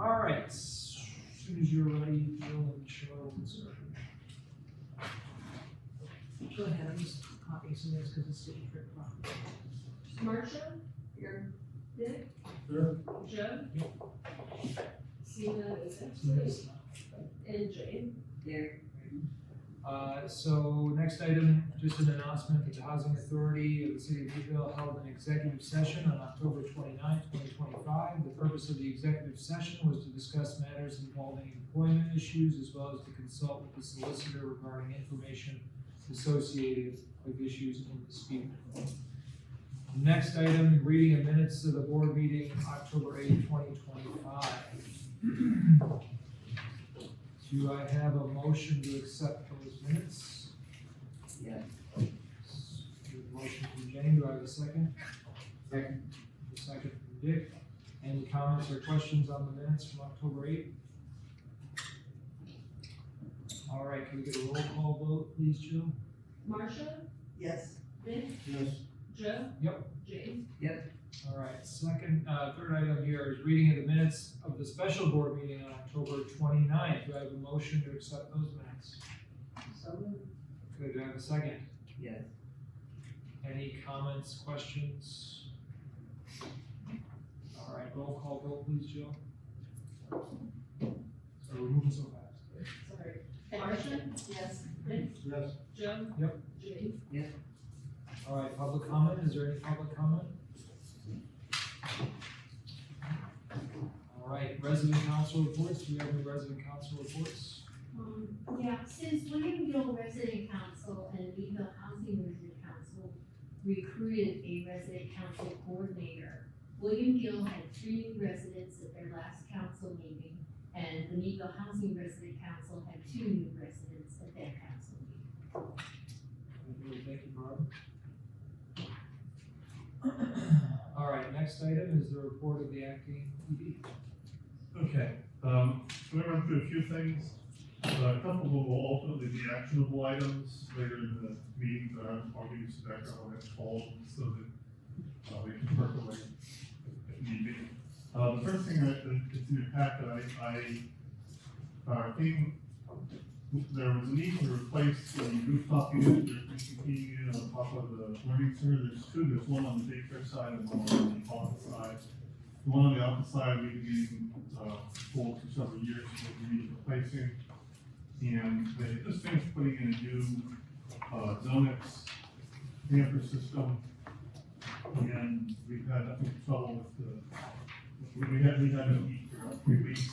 All right, as soon as you're ready, Jill and Cheryl can start. Go ahead, I'm just copying some of this because it's getting pretty proper. Marcia, you're Dick, Sure. Joe, Sina is Yes. and Jane. There. So next item, just an announcement that the Housing Authority of the City of Meadville held an executive session on October 29th, 2025. The purpose of the executive session was to discuss matters involving employment issues as well as to consult with the solicitor regarding information associated with issues in dispute. Next item, reading of minutes of the board meeting October 8th, 2025. Do I have a motion to accept those minutes? Yes. Motion from Jane, do I have a second? Second. A second from Dick. Any comments or questions on the minutes from October 8th? All right, can we get a roll call vote, please, Jill? Marcia, Yes. Dick, Yes. Joe. Yep. Jane. All right, third item here is reading of the minutes of the special board meeting on October 29th. Do I have a motion to accept those minutes? So moved. Good, do I have a second? Yes. Any comments, questions? All right, roll call vote, please, Jill. So we're moving so fast. Sorry. Marcia, Yes. Dick, Yes. Joe. Yep. Jane. All right, public comment, is there any public comment? All right, resident council reports, do we have any resident council reports? Yeah, since Williamville Resident Council and Meadville Housing Resident Council recruited a resident council coordinator, William Gill had 3 new residents at their last council meeting, and the Meadville Housing Resident Council had 2 new residents at their council meeting. Thank you, Barb. All right, next item is the report of the acting ED. Okay, so we run through a few things. A couple of them will ultimately be actionable items later in the meeting, but I'll give you some background on that call so that we can percolate if need be. The first thing that's in your packet, I think there was a need to replace the rooftop unit, there's a heating unit on top of the learning center. There's 2, there's one on the daycare side and one on the office side. The one on the office side, we've been told for several years that we need replacing. And they just finished putting in a new Zonex camper system. And we've had, I think, trouble with we had no heat for about 3 weeks.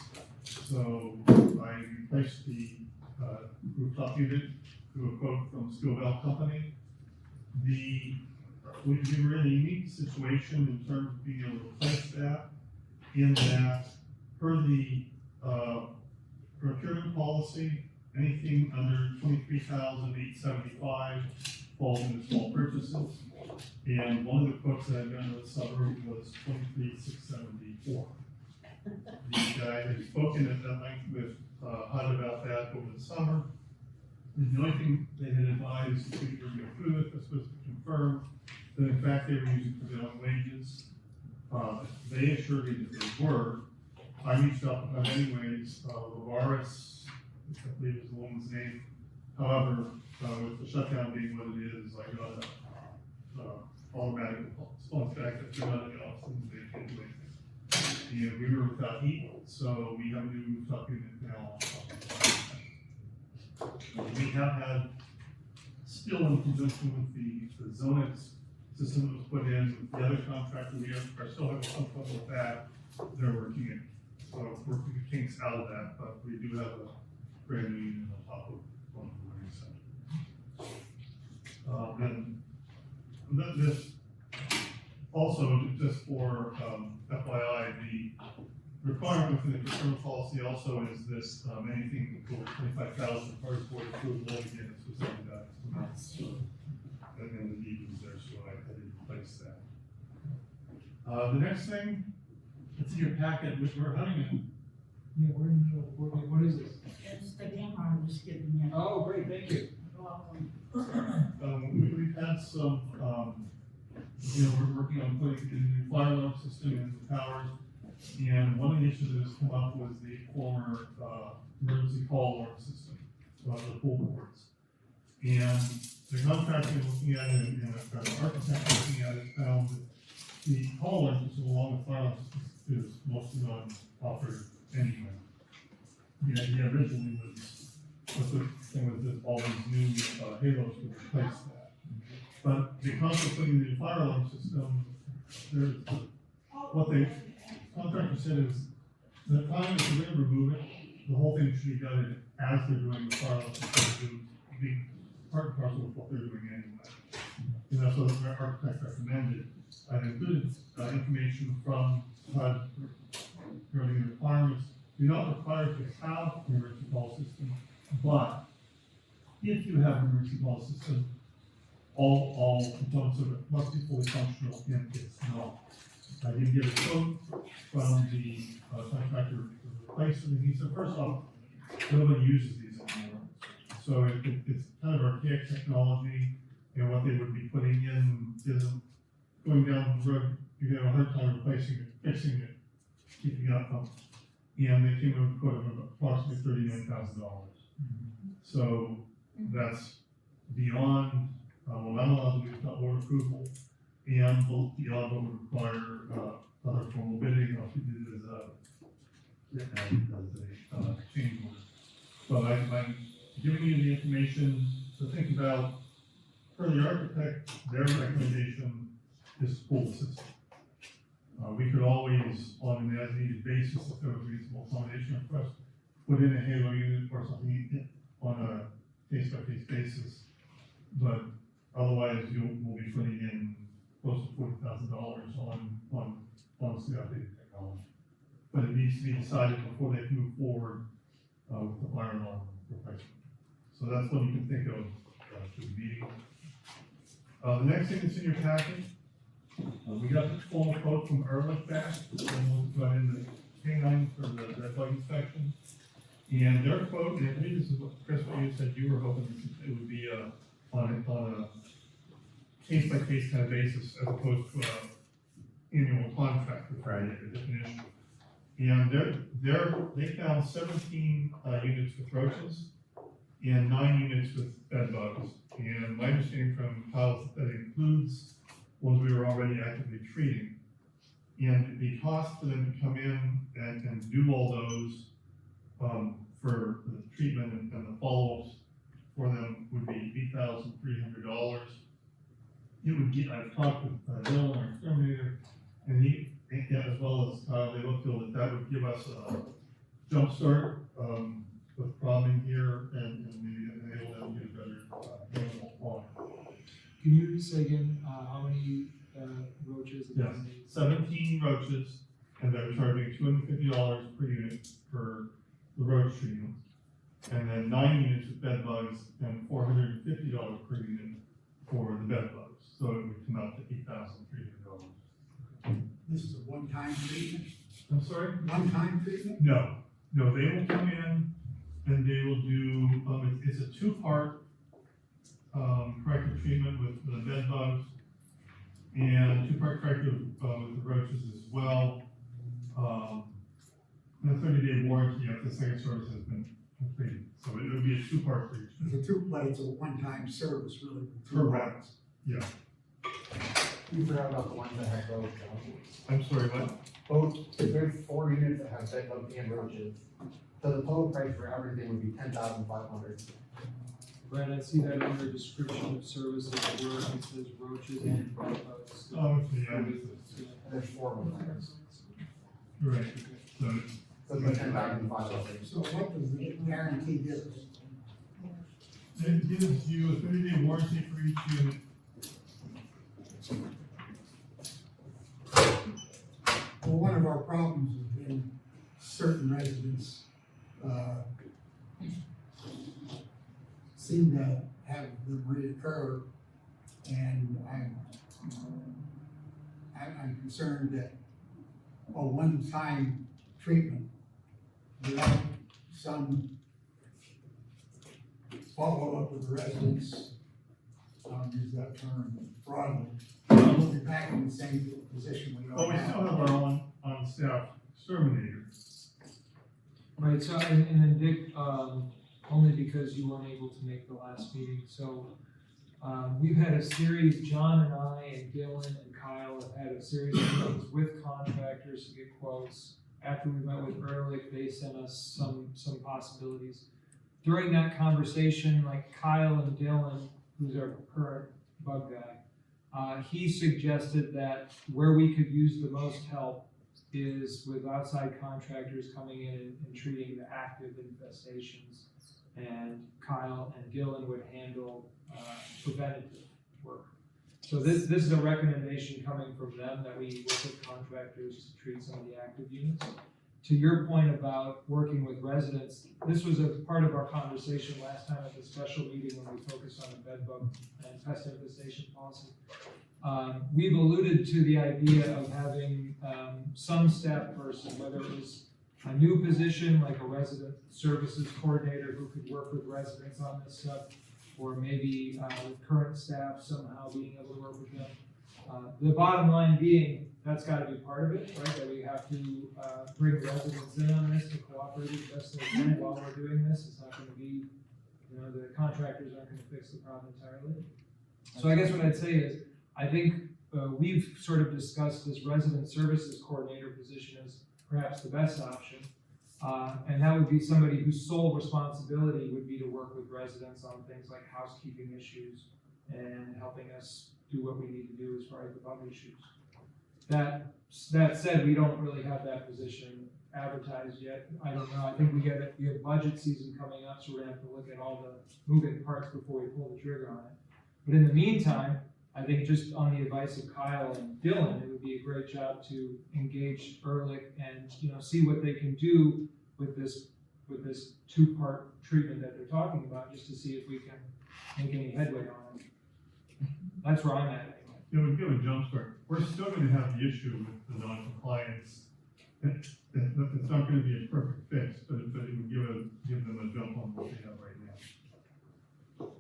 So I replaced the rooftop unit through a quote from Scoville Company. We were in a unique situation in terms of being able to replace that, in that per the procurement policy, anything under $23,875 falls into small purchases. And one of the quotes that I've done with Suburb was $23,674. The guy had spoken at that length with HUD about that over the summer. And the only thing they had advised is we were going through it, this was confirmed that in fact they were using prevailing wages. They assured me that they were. I reached out to them anyways, Lavaris, I believe is the woman's name. However, with the shutdown being what it is, I got a automatic response back that they're not in the office and they can't do anything. And we were without heat, so we have a new rooftop unit now. We have had, still in conjunction with the Zonex system that was put in, with the other contractor, we are still having some trouble with that. They're working it, so working the kinks out of that, but we do have a brand new unit on top of one of the learning center. And this, also, just for FYI, the requirement within the procurement policy also is this, anything over 25,000 requires board approval, again, this was something that so, and then the need was there, so I did replace that. The next thing, it's in your packet, which we're hunting in. Yeah, we're in the middle of the board meeting. What is this? It's the camera I'm just giving you. Oh, great, thank you. We've had some, we're working on putting in the new fire alarm system in the towers. And one of the issues that has come up was the former, emergency call alarm system, the pool boards. And the contractor looking at it, and the architect looking at it, found that the call alarm system along with fire alarm system is mostly not offered anyway. The idea originally was the thing was that all these new halos would replace that. But because we're putting the new fire alarm system, there's, what they, contractor said is, the time if you're gonna remove it, the whole thing should be done as they're doing the fire alarm system, to be part and parcel of what they're doing anyway. And that's what the architect recommended. I've included information from HUD regarding the requirements. You're not required to have an emergency call system, but if you have an emergency call system, all components of it must be fully functional, and it's not. I did get a quote from the contractor to replace it, and he said, first off, nobody uses these anymore. So it's kind of archaic technology, and what they would be putting in isn't going down the road, you have a hard time replacing it, fixing it, keeping it up. And they came up with a quote of approximately $39,000. So that's beyond, well, that allows you to get board approval, and beyond what would require other formal bidding, or if you did it as a change order. So I'm giving you the information to think about. Per the architect, their recommendation is to pull the system. We could always, on an as-needed basis, if there was reasonable accommodation request, put in a halo unit or something on a case-by-case basis. But otherwise, we'll be putting in close to $40,000 on honestly outdated technology. But it needs to be decided before they can move forward with the fire alarm replacement. So that's what you can think of for the meeting. The next thing that's in your packet, we got the formal quote from Ehrlich back, and we'll go in the canine for the red bug inspection. And their quote, and I believe this is what, Chris, what you said you were hoping it would be on a case-by-case kind of basis as opposed to a annual contract with a definition. And they found 17 units with roaches and 9 units with bed bugs. And my understanding from Kyle is that includes ones we were already actively treating. And the cost for them to come in and do all those for the treatment and the follow-ups for them would be $8,300. It would get, I've talked with Bill, our exterminator, and he, as well as Kyle, they both feel that would give us a jump start with probleming here and maybe enable them to get a better handle on it. Can you say again, how many, roaches? Yes, 17 roaches, and they're charging $250 per unit for the roach treatment. And then 9 units with bed bugs and $450 per unit for the bed bugs. So it would come out to $8,300. This is a one-time treatment? I'm sorry? One-time treatment? No, they will come in and they will do, it's a 2-part corrective treatment with the bed bugs and 2-part corrective with the roaches as well. And a 30-day warranty after the second service has been completed. So it would be a 2-part treatment. It's a it's a one-time service, really. Correct. Yeah. You forgot about the ones that have roaches. I'm sorry, what? Both, there's 4 units that have bed bugs and roaches. So the total price for everything would be $10,500. Right, I see that under description of services at work, it says roaches and bed bugs. Oh, okay, yeah, this is, There's 4 of them there. you're right. So So it's $10,500. So what does the guarantee give us? it gives you a 30-day warranty for each unit. Well, one of our problems has been certain residents, seem to have them reoccur, and I'm concerned that a one-time treatment without some follow-up with the residents, use that term broadly, we'll be back in the same position we Oh, are we still now. have our own on staff exterminator. Right, so, and then Dick, only because you weren't able to make the last meeting, so, we've had a series, John and I and Dylan and Kyle have had a series of meetings with contractors to get quotes. After we met with Ehrlich, they sent us some possibilities. During that conversation, like Kyle and Dylan, who's our current bug guy, he suggested that where we could use the most help is with outside contractors coming in and treating the active infestations. And Kyle and Dylan would handle preventative work. So this is a recommendation coming from them that we work with contractors to treat some of the active units. To your point about working with residents, this was a part of our conversation last time at the special meeting when we focused on the bed bug and pest infestation policy. We've alluded to the idea of having some staff person, whether it was a new position like a resident services coordinator who could work with residents on this stuff, or maybe with current staff somehow being able to work with them. The bottom line being, that's gotta be part of it, right? That we have to bring residents in on this to cooperate as best they can while we're doing this. It's not gonna be, the contractors aren't gonna fix the problem entirely. So I guess what I'd say is, I think we've sort of discussed this resident services coordinator position as perhaps the best option. And that would be somebody whose sole responsibility would be to work with residents on things like housekeeping issues and helping us do what we need to do as far as the bug issues. That said, we don't really have that position advertised yet. I don't know, I think we have budget season coming up, so we're gonna have to look at all the moving parts before we pull the trigger on it. But in the meantime, I think just on the advice of Kyle and Dylan, it would be a great job to engage Ehrlich and, see what they can do with this two-part treatment that they're talking about, just to see if we can make any headway on it. That's where I'm at anyway. It would give a jump start. We're still gonna have the issue with the non-compliance. It's not gonna be a perfect fix, but it would give them a jump on what they have right now.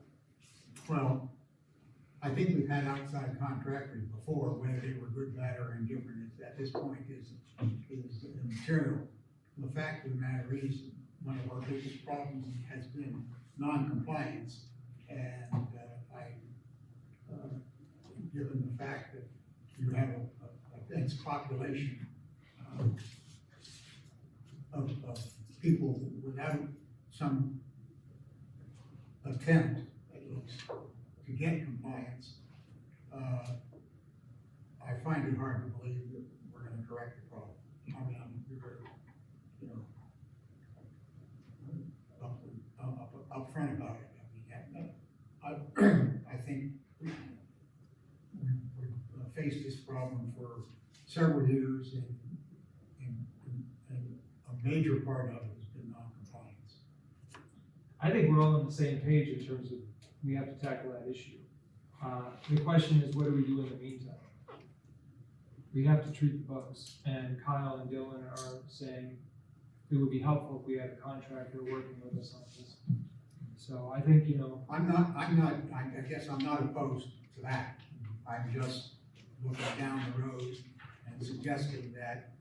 Well, I think we've had outside contractors before, whether they were good, bad, or indifferent, at this point is immaterial. The fact of the matter is, one of our biggest problems has been non-compliance. And given the fact that you have a dense population of people without some attempt, at least, to get compliance, I find it hard to believe that we're gonna correct the problem. I mean, you're very, upfront about it. I think we've faced this problem for several years, and a major part of it has been non-compliance. I think we're all on the same page in terms of we have to tackle that issue. The question is, what do we do in the meantime? We have to treat the bugs, and Kyle and Dylan are saying it would be helpful if we had a contractor working with us on this. So I think, I guess I'm not opposed to that. I'm just looking down the road and suggesting that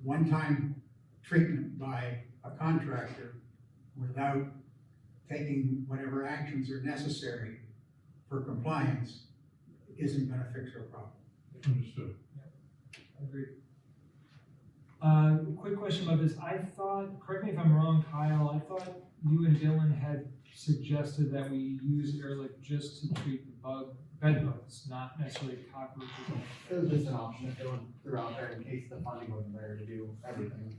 one-time treatment by a contractor without taking whatever actions are necessary for compliance isn't gonna fix our problem. Understood. Agreed. Quick question about this. I thought, correct me if I'm wrong, Kyle, I thought you and Dylan had suggested that we use Ehrlich just to treat the bed bugs, not necessarily cockroaches. It was just an option that Dylan threw out there in case the funding wasn't there to do everything.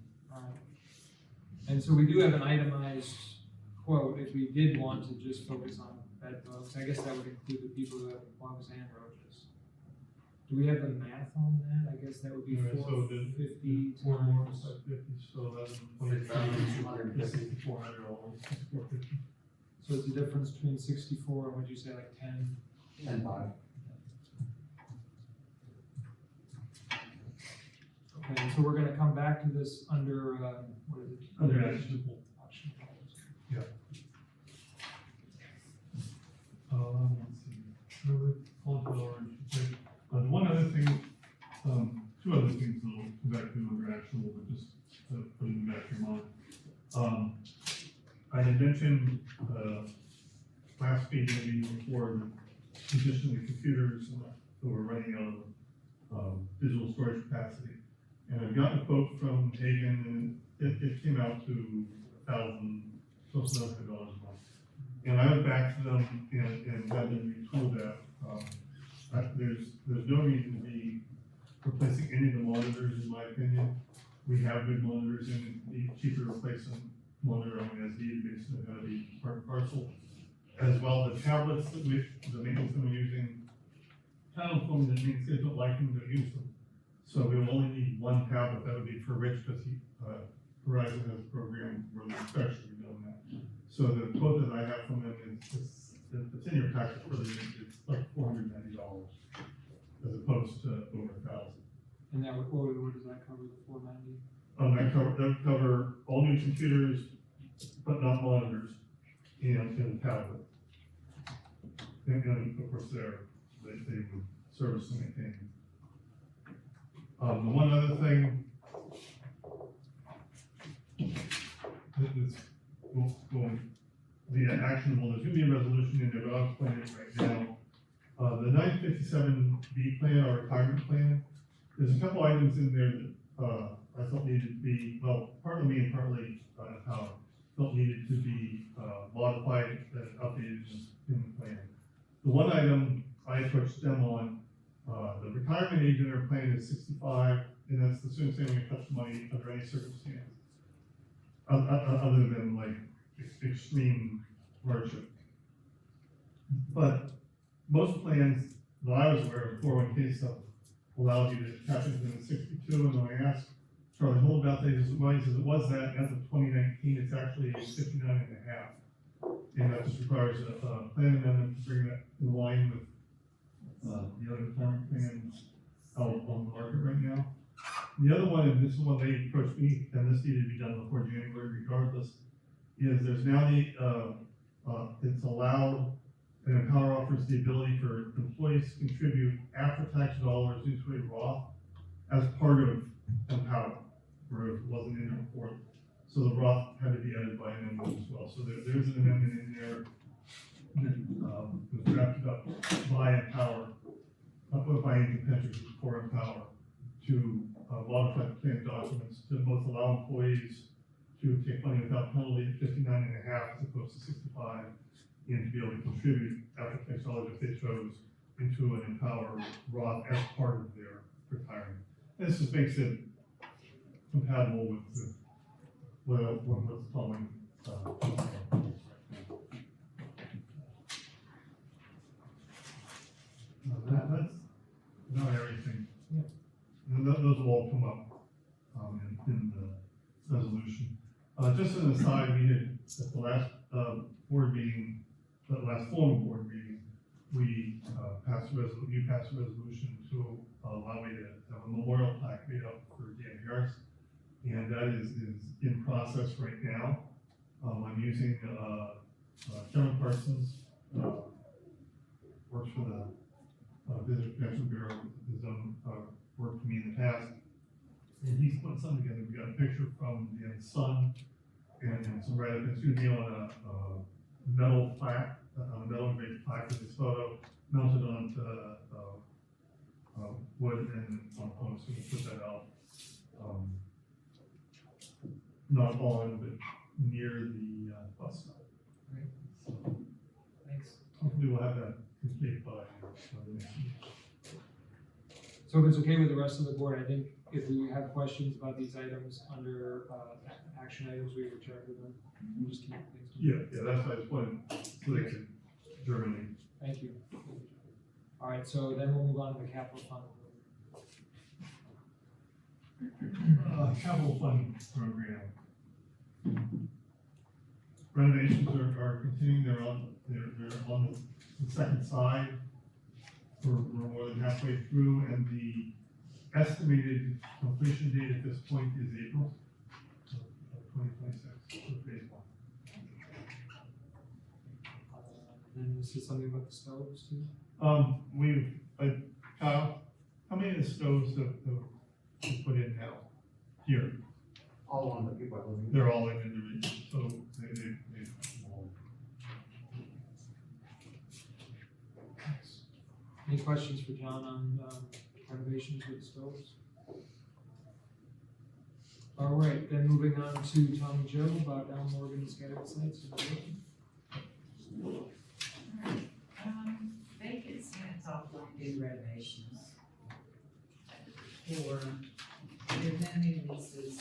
And so we do have an itemized quote if we did want to just focus on bed bugs. I guess that would include the people who have bugs and roaches. Do we have the math on that? I guess that would be Yeah, so the 450 4 more, times. 50, so that's 6,250. 6,400 almost, 6,450. So it's the difference between 64 and what'd you say, like 10? 10.5. Okay, so we're gonna come back to this under, what is it? Under action. Action items. Let's see, Colorful orange. Okay. One other thing, two other things that will come back to under actionable, but just had mentioned, last meeting before the condition of the computers that were running out of, digital storage capacity. And I've gotten a quote from Hagan, and it came out to close to $1,000 a month. And I went back to them and had them retool that. There's no reason to be replacing any of the monitors, in my opinion. We have good monitors, and it'd be cheaper to replace a monitor on an SD based on how to be part and parcel. As well, the tablets that the maintenance that we're using, town told me that means they don't like them, to use them. So we will only need one tablet. That would be for Rich, because Verizon has a program where they're especially doing that. So the quote that I have from them is it's in your package, really, it's like $490 as opposed to over $1,000. And that, what does that cover, the 490? That cover all new computers, but not monitors, and a tablet. And of course, they would service and maintain. The one other thing that is, the actionable, there's gonna be a resolution in there, but I'll explain it right now. The 957B plan, our retirement plan, there's a couple items in there that, I thought needed to be, well, partly me and partly, Howard, felt needed to be, modified and updated in the plan. The one item I approached them on, the retirement age in their plan is 65, and that's the soonest thing we can touch money under any circumstance. Other than like extreme hardship. But most plans that I was aware of, 401k stuff, allows you to tap into the 62, and when I asked Charlie Hull about that, he says, it was that, as of 2019, it's actually 59 and a half. And that just requires a plan amendment to bring that in line with, the other retirement plans out on the market right now. The other one, and this is one they approached me, and this needed to be done before January regardless, is there's now it's allowed, and Empower offers the ability for employees to contribute after-tax dollars into a Roth as part of Empower, where it wasn't in there before. So the Roth had to be added by amendment as well. So there's an amendment in there that was drafted up by Empower, by Independent for Empower, to modify the plan documents to both allow employees to take money without penalty at 59 and a half as opposed to 65, and to be able to contribute after-tax dollars if they chose into an Empower Roth as part of their retirement. And this just makes it compatible with what's the following. That's not everything. Yeah. And those will all come up in the resolution. Just an aside, we had at the last board meeting, the last formal board meeting, we passed you passed a resolution to allow me to have a memorial plaque made up for Dan Harris, and that is in process right now. I'm using Kevin Parsons, works for the Visitor Protection Bureau, has done work for me in the past, and he's put something together. We got a picture from the sun and some write-up. It's going to be on a metal plaque, a metal engraved plaque with this photo mounted onto wood and on posts. So we'll put that out, not on, but near the bus stop. Great. So Thanks. hopefully we'll have that complete by the next meeting. So if it's okay with the rest of the board, I think if we have questions about these items under action items, we will check with them. We'll just keep things. Yeah, that's why I just wanted so they could germinate. Thank you. All right, so then we'll move on to the capital fund. Capital fund program. Renovations are continuing. They're on the second side. We're more than halfway through, and the estimated completion date at this point is April of 2026 for phase one. Then this is something about the stoves too? Kyle, how many of the stoves have we put in now? Here, All on the people are living. they're all in the region, so they questions for John on, renovations with stoves? All right, then moving on to Tom and Joe about Elm Morgan scattered sites in the building. Vacant units offline due renovations. For, there's no new leases,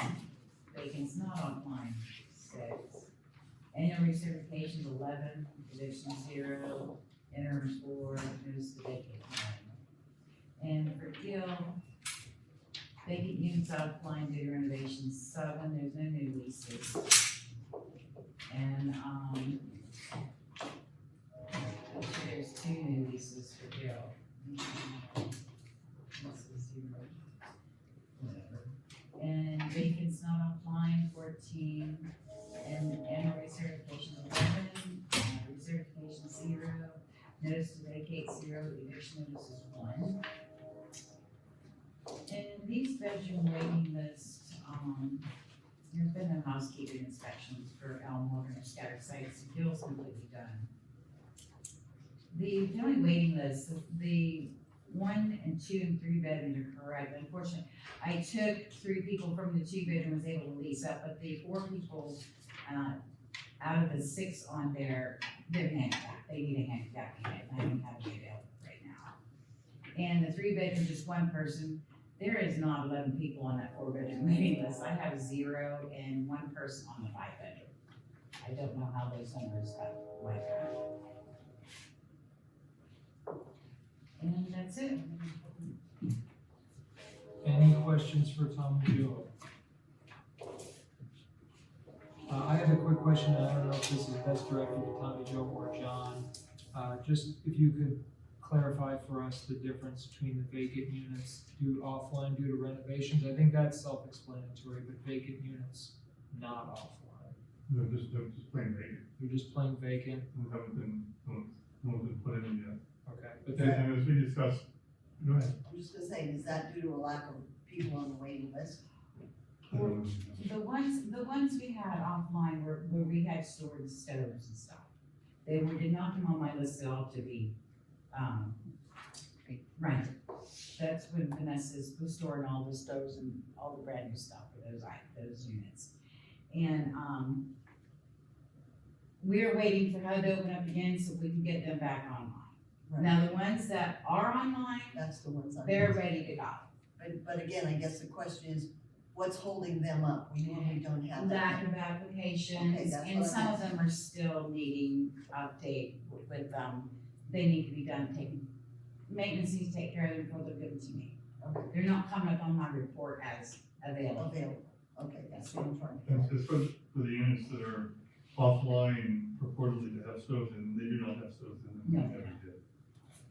vacants not offline, 6. Annual recertification 11, eviction 0, interim 4, notice to vacate 9. And for Gill, vacant units offline due to renovations 7, there's no new leases. And, there's 2 new leases for Gill. This is 0. Whatever. And vacants not offline 14, and annual recertification 11, recertification 0, notice to vacate 0, eviction notice is 1. And these bedroom waiting list, there's been no housekeeping inspections for Elm Morgan or scattered sites, Gill's completely done. The only waiting list, the 1 and 2 and 3 bedrooms are correct, but unfortunately, I took 3 people from the 2 bedroom, was able to lease up, but the 4 people, out of the 6 on there, they're handicapped, they need a handicap unit, and I don't have it available right now. And the 3 bedroom, just 1 person, there is not 11 people on that 4 bedroom waiting list, I have 0 and 1 person on the 5 bedroom. I don't know how those numbers got like that. And that's it. Any questions for Tom and Joe? I have a quick question, and I don't know if this is best directed to Tommy, Joe, or John. Just if you could clarify for us the difference between the vacant units due offline due to renovations. I think that's self-explanatory, but vacant units not offline. They're just plain vacant. They're just plain vacant, We haven't been, no one's been put in yet. okay, but they're, And as we discussed, go ahead. I'm just gonna say, is that due to a lack of people on the waiting list? The ones we had offline were where we had stored stoves and stuff. They did not come on my list at all to be, rented. That's when Vanessa was storing all the stoves and all the brand new stuff for those units. And, we're waiting for HUD to open up again so we can get them back online. Now, the ones that are online, That's the ones I'm. they're ready to go. But again, I guess the question is, what's holding them up? We normally don't have Lack that. of applications, Okay, that's and what some I'm of them are still needing update with, they need to be done, maintenance needs to take care of them before they're given to me. Okay. They're not coming up on my report as available. Available, okay, that's what I'm trying to figure out. It's for the units that are offline purportedly to have stoves in, they do not have stoves in them, we No. never did.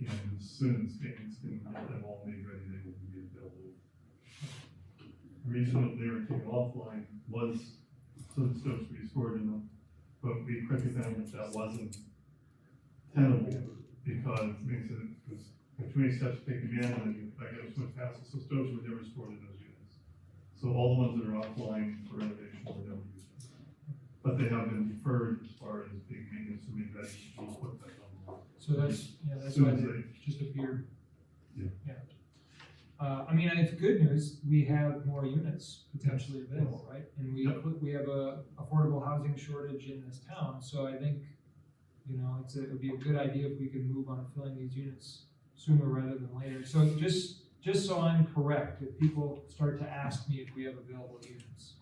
And as soon as things can get them all made ready, they will be available. The reason that they were taken offline was so the stoves could be stored in them, but we quickly found that wasn't tenable, because it makes it was too many steps to take them in, and then you, I got so much hassle, so stoves were never stored in those units. So all the ones that are offline for renovation were never used. But they have been deferred as far as being maintenance and being ready to put that on. so that's, yeah, that's Soon why as they they- just appeared. Yeah. I mean, it's good news, we have more units potentially available, right? And Yep. we have a affordable housing shortage in this town, so I think, you know, it would be a good idea if we could move on filling these units sooner rather than later. So just so I'm correct, if people start to ask me if we have available units.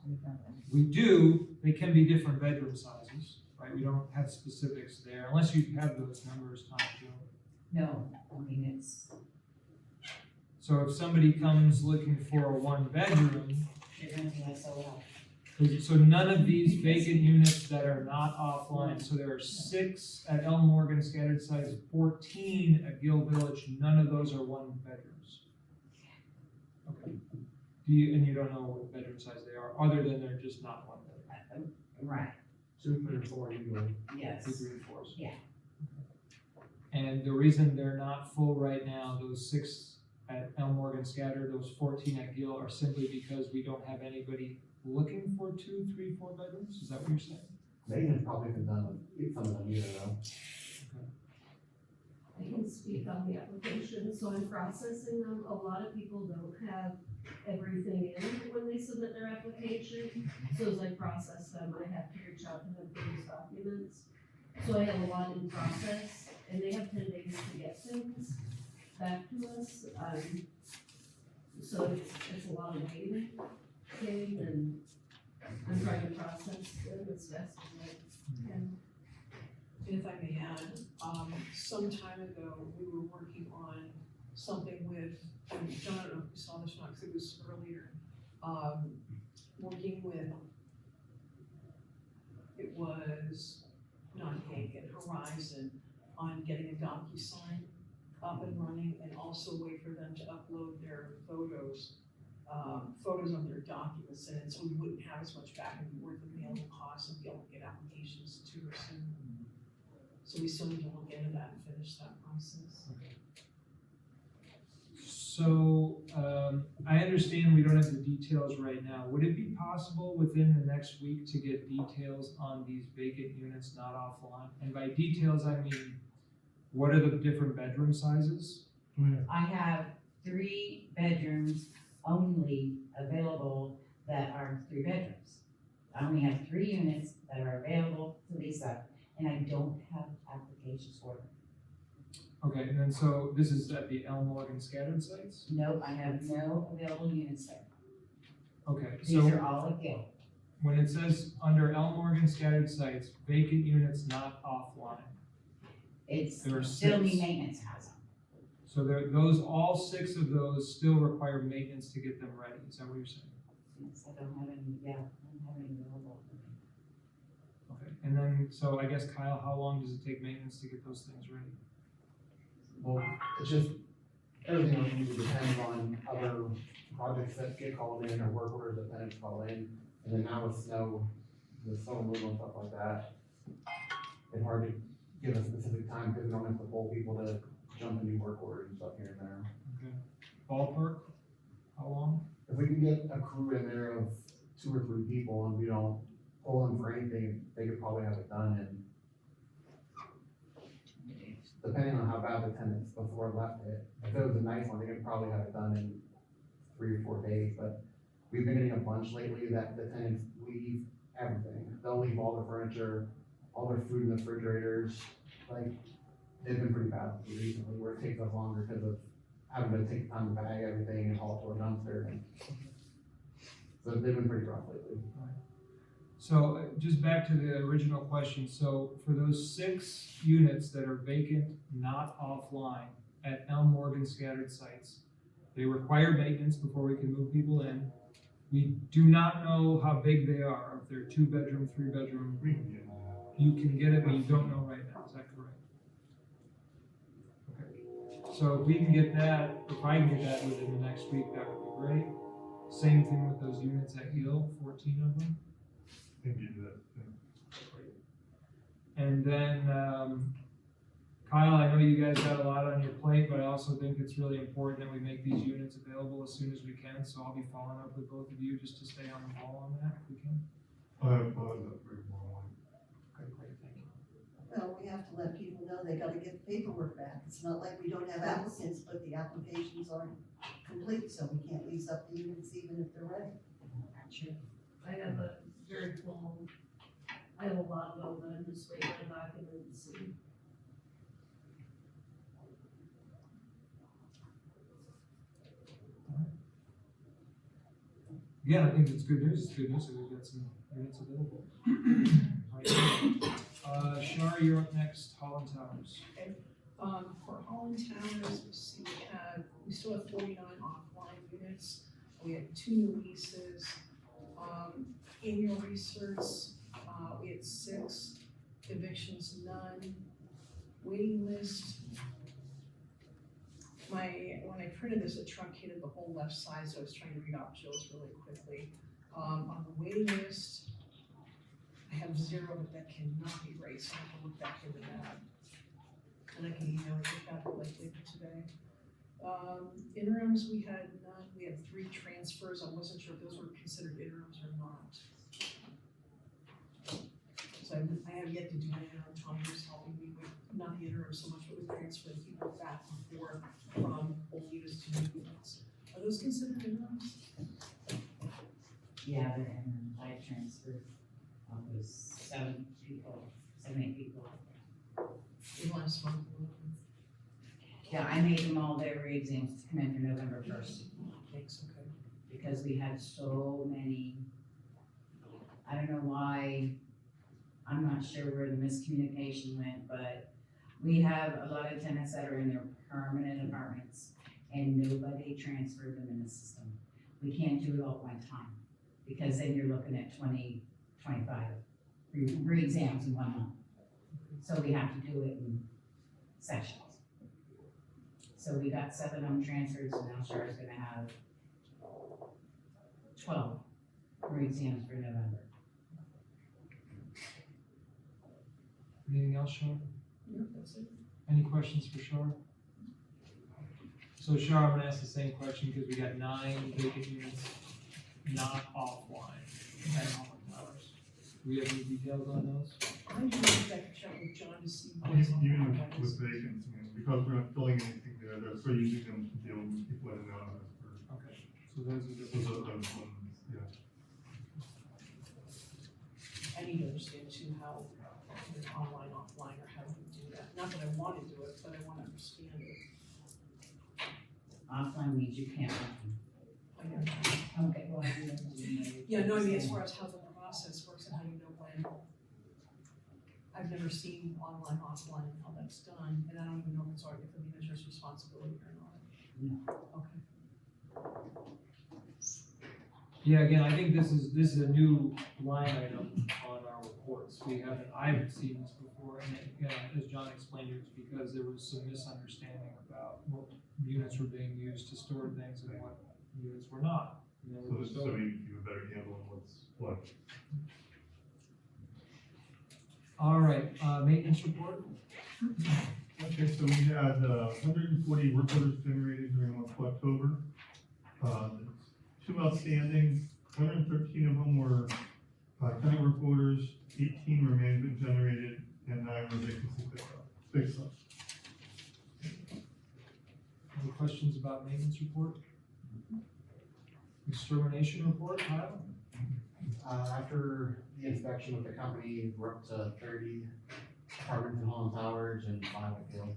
We do, they can be different bedroom sizes, right? We don't have specifics there, unless you have those numbers, Tom, Joe. No, I mean, it's, So if somebody comes looking for a 1-bedroom, you're gonna be like, so well. so none of these vacant units that are not offline, so there are 6 at Elm Morgan scattered sites, 14 at Gill Village, none of those are 1-bedrooms. Okay. And you don't know what bedroom size they are, other than they're just not 1-bedroom. Right, 2, 3, 4, you go. yes. 2, 3, and 4s. Yeah. And the reason they're not full right now, those 6 at Elm Morgan scattered, those 14 at Gill, are simply because we don't have anybody looking for 2, 3, 4 bedrooms? Is that what you're saying? They have probably been done with some of them either though. I can speak on the application, so I'm processing them. A lot of people don't have everything in when they submit their application. So as I process them, I have to reach out to them for these documents. So I have a lot in process, and they have 10 days to get things back to us. So it's a lot of waiting, and I'm trying to process them as fast as I can. If I may add, some time ago, we were working on something with, and John, I don't know if you saw this or not, because it was earlier, working with, it was not Hagen, Horizon, on getting a DocuSign up and running, and also a way for them to upload their photos of their documents, and so we wouldn't have as much back and forth of mailing costs and be able to get applications to us soon. So we still need to look into that and finish that process. So, I understand we don't have the details right now. Would it be possible within the next week to get details on these vacant units not offline? And by details, I mean, what are the different bedroom sizes? I have 3 bedrooms only available that are 3 bedrooms. I only have 3 units that are available to lease up, and I don't have applications for them. Okay, and then so this is at the Elm Morgan scattered sites? Nope, I have no available units there. Okay, These so are all at Gill. when it says under Elm Morgan scattered sites, vacant units not offline, It's there are still 6. need maintenance has them. So those, all 6 of those still require maintenance to get them ready, is that what you're saying? Yes, I don't have any, I don't have any available. Okay, and then, so I guess Kyle, how long does it take maintenance to get those things ready? Well, it's just, everything else usually depends on other projects that get called in or work orders that tenants call in. And then now with snow, the snow removal and stuff like that, it's hard to give a specific time because we don't have to pull people to jump into work orders and stuff here and there. Okay. Ballpark, how long? If we can get a crew in there of 2 or 3 people and we don't pull them for anything, they could probably have it done in, depending on how bad the tenants before left it. If it was a nice one, they could probably have it done in 3 or 4 days, but we've been getting a bunch lately that the tenants leave everything. They'll leave all their furniture, all their food in the refrigerators, like, they've been pretty bad recently, where it takes us longer because of having to take the time to bag everything and haul it to a dumpster. And so they've been pretty rough lately. So just back to the original question, so for those 6 units that are vacant, not offline at Elm Morgan scattered sites, they require maintenance before we can move people in. We do not know how big they are, if they're 2-bedroom, 3-bedroom. We can get You can get it, but you don't know right now, is that correct? Okay, so if we can get that, if I can get that within the next week, that would be great. Same thing with those units at Gill, 14 of them. that. And then, Kyle, I know you guys got a lot on your plate, but I also think it's really important that we make these units available as soon as we can, so I'll be following up with both of you just to stay on the ball on that if we can. Okay, great, thank you. Well, we have to let people know they gotta get the paperwork back. It's not like we don't have applicants, but the applications aren't complete, so we can't lease up the units even if they're ready. Sure. I have a very full, I have a lot of them that I'm just waiting on documents and Yeah, I think it's good news, that we've got some units available. Right. Shar, you're up next, Holland Towers. For Holland Towers, we still have 49 offline units. We have 2 new leases. Annual research, we had 6, evictions, none. Waiting list. When I printed this, it truncated the whole left side, so I was trying to read off Jill's really quickly. On the waiting list, I have 0, but that cannot be right, so I have to look back into that. And I can email it back like later today. Interims, we had none, we had 3 transfers, I wasn't sure if those were considered interims or not. So I have yet to do an interim, Tom is helping me with not the interim so much, but with transferring people back and forth from old units to new units. Are those considered interims? Yeah, they're in, I transferred, it was 7 people, 8 people. In the last month? Yeah, I made them all their re-exams to come in for November 1st, Thanks, okay. because we had so many. I don't know why, I'm not sure where the miscommunication went, but we have a lot of tenants that are in their permanent apartments, and nobody transferred them in the system. We can't do it all at one time, because then you're looking at 20, 25 re-exams in 1 month. So we have to do it in sections. So we got 7 of them transferred, so now Char's gonna have 12 re-exams for November. Anything else, Shar? No, that's it. Any questions for Shar? So Shar, I'm gonna ask the same question because we got 9 vacant units not offline at Hallmark Towers. Do we have any details on those? I'm gonna get back to chat with John to see. what Even his online with is. vacancies, I mean, because we're not filling anything there, they're still using them to deal with people in and out of it. Okay, so those are Those the. are those ones, yeah. I need to understand too how, online, offline, or how we do that. Not that I want to do it, but I want to understand it. Offline means you can't run them. I know. Okay, well, I do. Yeah, no, I mean, as far as how the process works and how you know when. I've never seen online, offline, and how that's done, and I don't even know if it's already the manager's responsibility or not. No. Okay. Yeah, again, I think this is a new line item on our reports. I haven't seen this before, and again, as John explained, it was because there was some misunderstanding about what units were being used to store things and what units were not. You know, So, we're so you have a better handle on what's what. All right, maintenance report? Okay, so we had, 140 work orders generated during the month of October. 2 outstanding, 113 of them were, tenant work orders, 18 were management generated, and 9 were vacancy fix up. Any questions about maintenance report? Extermination report, Kyle? After the inspection with the company, we're up to 30 apartments in Holland Towers and 5 at Field.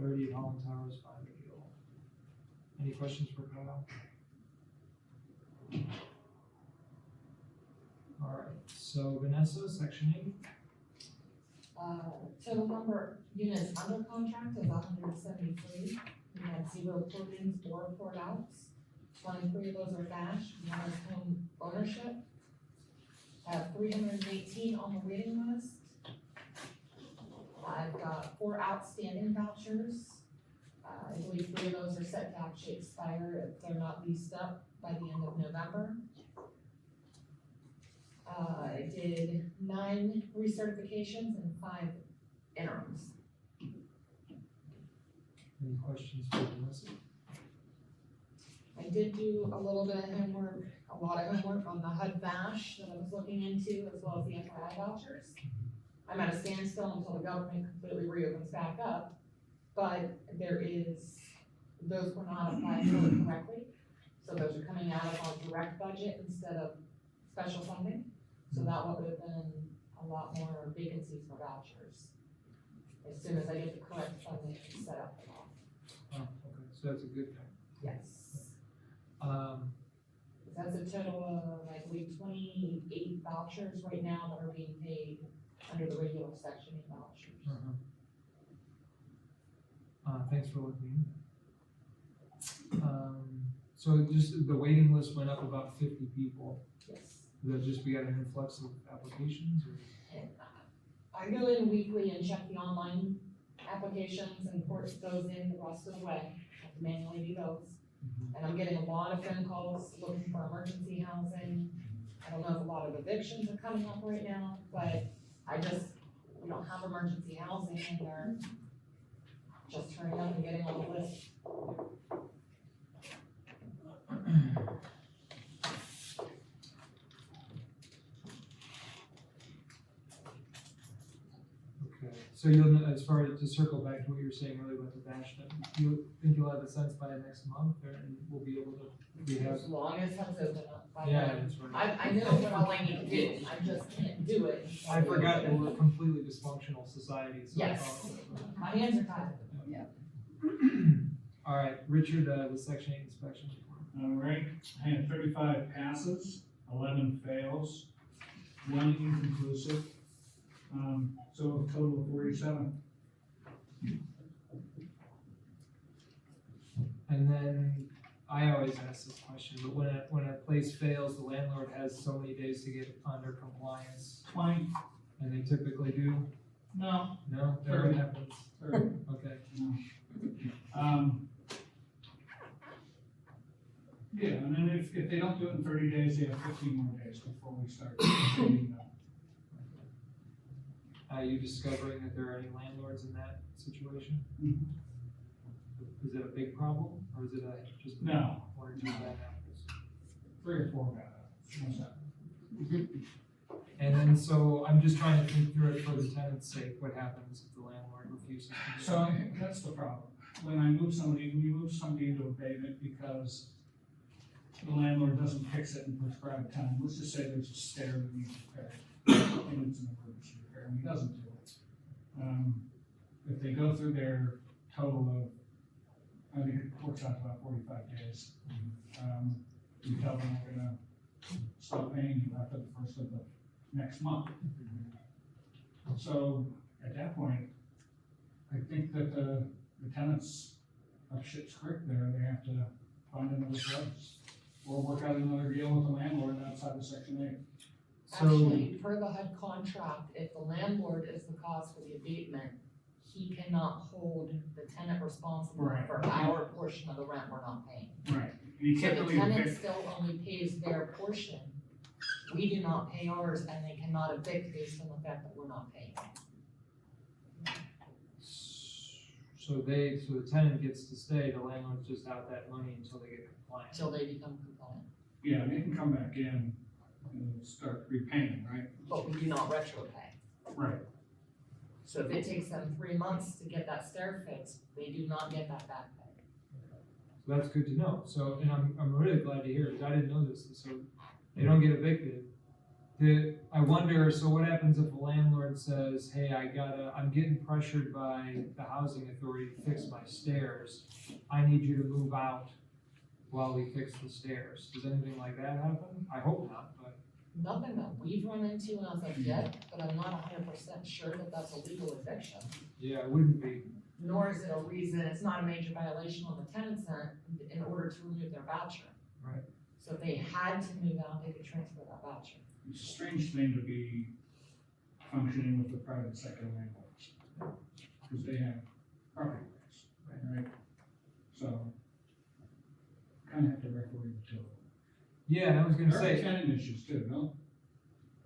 Thirty at Holland Towers, 5 at Gill. Any questions for Kyle? All right, so Vanessa, section 8. Total number of units under contract is 173. We had 0 closings or report outs. 23 of those are cash, 1 is home ownership. Have 318 on the waiting list. I've got 4 outstanding vouchers. I believe 3 of those are set to actually expire if they're not leased up by the end of November. I did 9 recertifications and 5 interims. Any questions for Vanessa? I did do a little bit of homework, a lot of homework on the HUD VASH that I was looking into, as well as the FYI vouchers. I'm at a standstill until the government completely reopens back up, but those were not applied for correctly. So those are coming out of our direct budget instead of special funding. So that would have been a lot more vacancies for vouchers. As soon as I get the correct funding set up for all. Oh, okay, so that's a good thing. Yes. Um, That's a total of, I believe, 28 vouchers right now that are being paid under the regular section 8 vouchers. Thanks for looking. So just the waiting list went up about 50 people. Yes. Is that just we got an influx of applications or? And I go in weekly and check the online applications and port those in the rest of the way. I have to manually do those. And I'm getting a lot of phone calls looking for emergency housing. I don't know if a lot of evictions are coming up right now, but we don't have emergency housing and they're just turning up and getting on the list. So you'll, as far as, to circle back to what you were saying earlier about the bash, then you think you'll have a sense by next month, or, and we'll be able to, we have, As long as it's open up by yeah, then. that's right. I know what all I need to do, I just can't do it. until I we forgot open that it. we're a completely dysfunctional society, so. I Yes. thought- My hands are tied. All right, Richard, the section 8 inspection report. All right, I had 35 passes, 11 fails, 1 inconclusive, so a total of 47. And then, I always ask this question, but when a place fails, the landlord has so many days to get under compliance, 20, and they typically do? no, No, never 30. happens, 30. okay. Yeah, and then if they don't do it in 30 days, they have 15 more days before we start cleaning up. Are you discovering that there are any landlords in that situation? Mhm. Is it a big problem, or is it just No. one or two bad apples? 3 or 4 bad apples. What's that? And then, so I'm just trying to think through it for the tenant's sake, what happens if the landlord refuses to do So it? that's the problem. When we move somebody into abatement because the landlord doesn't fix it in prescribed time, let's just say there's a stair that needs repaired, and it's an emergency repair, and he doesn't do it. If they go through their total of, I think it works out to about 45 days, we tell them we're gonna stop paying you after the first of the next month. So at that point, I think that the tenants of Shit's Creek there, they have to find another place. Or work out another deal with the landlord outside of section 8. So, Actually, per the HUD contract, if the landlord is the cause for the abatement, he cannot hold the tenant responsible Right. for our portion of the rent we're not paying. Right. And you So can't the really tenant evict. still only pays their portion. We do not pay ours, and they cannot evict based on the fact that we're not paying. so the tenant gets to stay, the landlord's just out that money until they get compliant. Until they become compliant. Yeah, they can come back in and start repaying, right? But we do not retro pay. Right. So if it takes them 3 months to get that stair fixed, they do not get that back pay. So that's good to know, so, and I'm really glad to hear it, 'cause I didn't know this, so they don't get evicted. I wonder, so what happens if a landlord says, hey, I'm getting pressured by the housing authority to fix my stairs, I need you to move out while we fix the stairs, does anything like that happen? I hope not, but. Nothing that we've run into as of yet, but I'm not 100% sure that that's a legal eviction. Yeah, it wouldn't be, Nor is it a reason, it's not a major violation on the tenant's end in order to remove their voucher. Right. So if they had to move out, they could transfer that voucher. It's a strange thing to be functioning with the private sector landlords. Because they have property rights, right? So, kind of have to record the two. yeah, and I was gonna There are say, tenant issues too, no?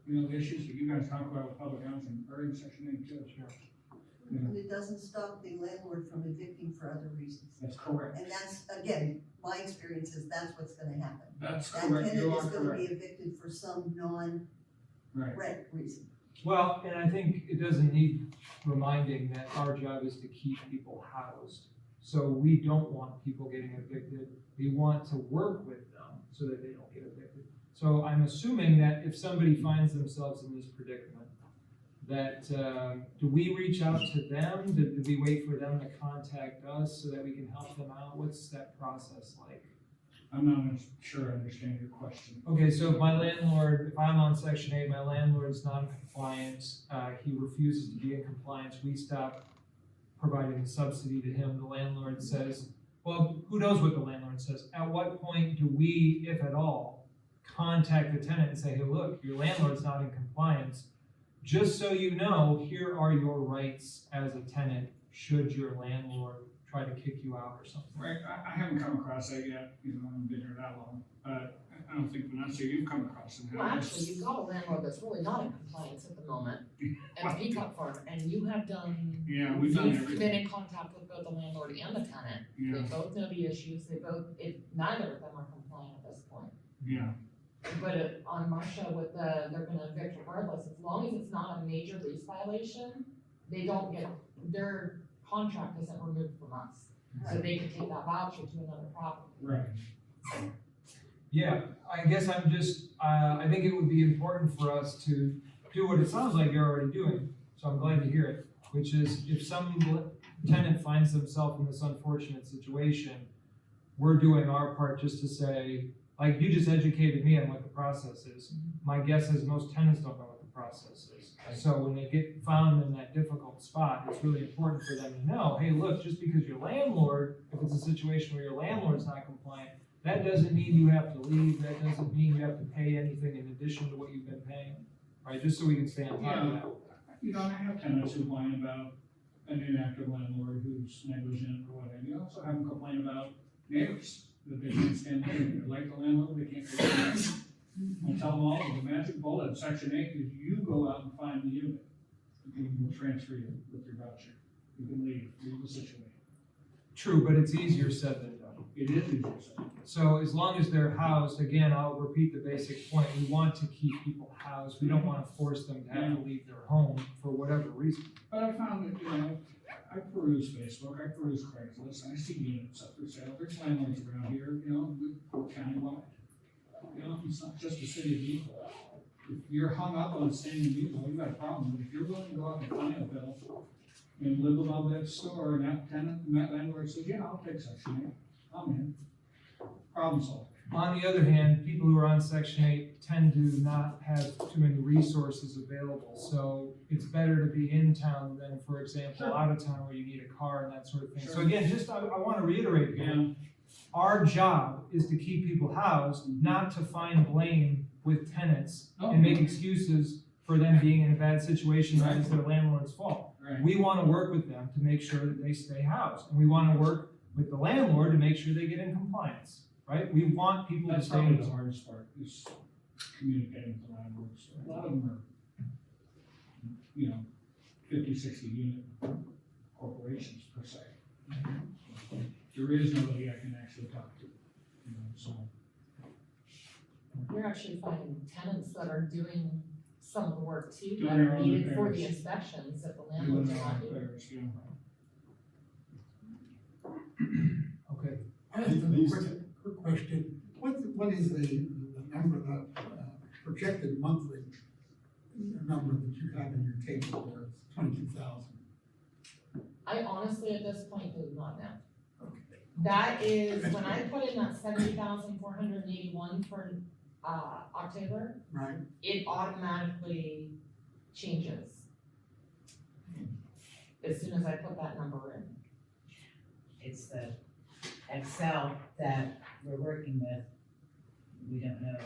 You know, the issues that you guys talk about with public housing are in section 8 too. Yeah, And it doesn't stop the landlord from evicting for other reasons. that's correct. And that's, again, my experience is that's what's gonna happen. That's That correct, tenant you are is gonna be correct. evicted for some non-rent Right, reason. well, and I think it doesn't need reminding that our job is to keep people housed. So we don't want people getting evicted, we want to work with them so that they don't get evicted. So I'm assuming that if somebody finds themselves in this predicament, that, do we reach out to them? Do we wait for them to contact us so that we can help them out? What's that process like? I'm not sure I understand your question. Okay, so if my landlord, if I'm on section 8, my landlord's non-compliant, he refuses to be in compliance, we stop providing the subsidy to him, the landlord says, well, who knows what the landlord says? At what point do we, if at all, contact the tenant and say, hey, look, your landlord's not in compliance. Just so you know, here are your rights as a tenant, should your landlord try to kick you out or something. Right, I haven't come across that yet, you know, I haven't been here that long, but I don't think Vanessa, you've come across it. Well, actually, you've got a landlord that's really not in compliance at the moment, Well, and Peacock Farm, and you have done, Yeah, we've done you've been everything, in contact with both the landlord and the tenant. They yeah, both know the issues, neither of them are compliant at this point. yeah, But on Marcia with they're gonna evict regardless, as long as it's not a major lease violation, they don't get, their contract isn't removed from us. So they could take that voucher to another property. Right. Yeah, I guess I'm just, I think it would be important for us to do what it sounds like you're already doing, so I'm glad to hear it, which is if some tenant finds themselves in this unfortunate situation, we're doing our part just to say, like, you just educated me on what the process is. My guess is most tenants don't know what the process is. So when they get found in that difficult spot, it's really important for them to know, hey, look, just because your landlord, if it's a situation where your landlord's not compliant, that doesn't mean you have to leave, that doesn't mean you have to pay anything in addition to what you've been paying, right? Just so we can stay on top of that. You know, I have tenants who whine about an inactive landlord who's negligent or whatever. You also have them complain about neighbors, that they can't stand living. They like the landlord, they can't stand it. I tell them all, the magic bullet in section 8 is you go out and find the unit. We will transfer you with your voucher. You can leave the situation. True, but it's easier said than done. It is easier said. So as long as they're housed, again, I'll repeat the basic point, we want to keep people housed, we don't wanna force them to have to leave their home for whatever reason. But I found that, you know, I peruse Facebook, I peruse Craigslist, I see units up for sale, there's landlords around here, you know, countywide. You know, it's not just the city of Depot. If you're hung up on staying in Depot, you got a problem, but if you're willing to go out and find a bill and live above that store, and that tenant, and that landlord says, yeah, I'll take section 8, I'm in. Problem solved. On the other hand, people who are on section 8 tend to not have too many resources available, so it's better to be in town than, for example, out of town where you need a car and that sort of thing. So again, just, I wanna reiterate again, our job is to keep people housed, not to find blame with tenants and make excuses for them being in a bad situation that is their landlord's fault. Right. We wanna work with them to make sure that they stay housed, and we wanna work with the landlord to make sure they get in compliance, right? We want people to That's stay probably in. the hardest part, is communicating with the landlords. A lot of them are, you know, 50, 60 unit corporations per se. There is nobody I can actually talk to, you know, so. You're actually finding tenants that are doing some of the work too, Doing that their are own needed for the repairs. inspections that the Doing landlords are their not own doing. affairs, you know. Okay, I have a quick question. What is the number, the projected monthly number that you have in your table there? It's 22,000. I honestly, at this point, do not know. That is, when I put in that 70,481 for, October, Right? it automatically changes. As soon as I put that number in. It's the Excel that we're working with, we don't know,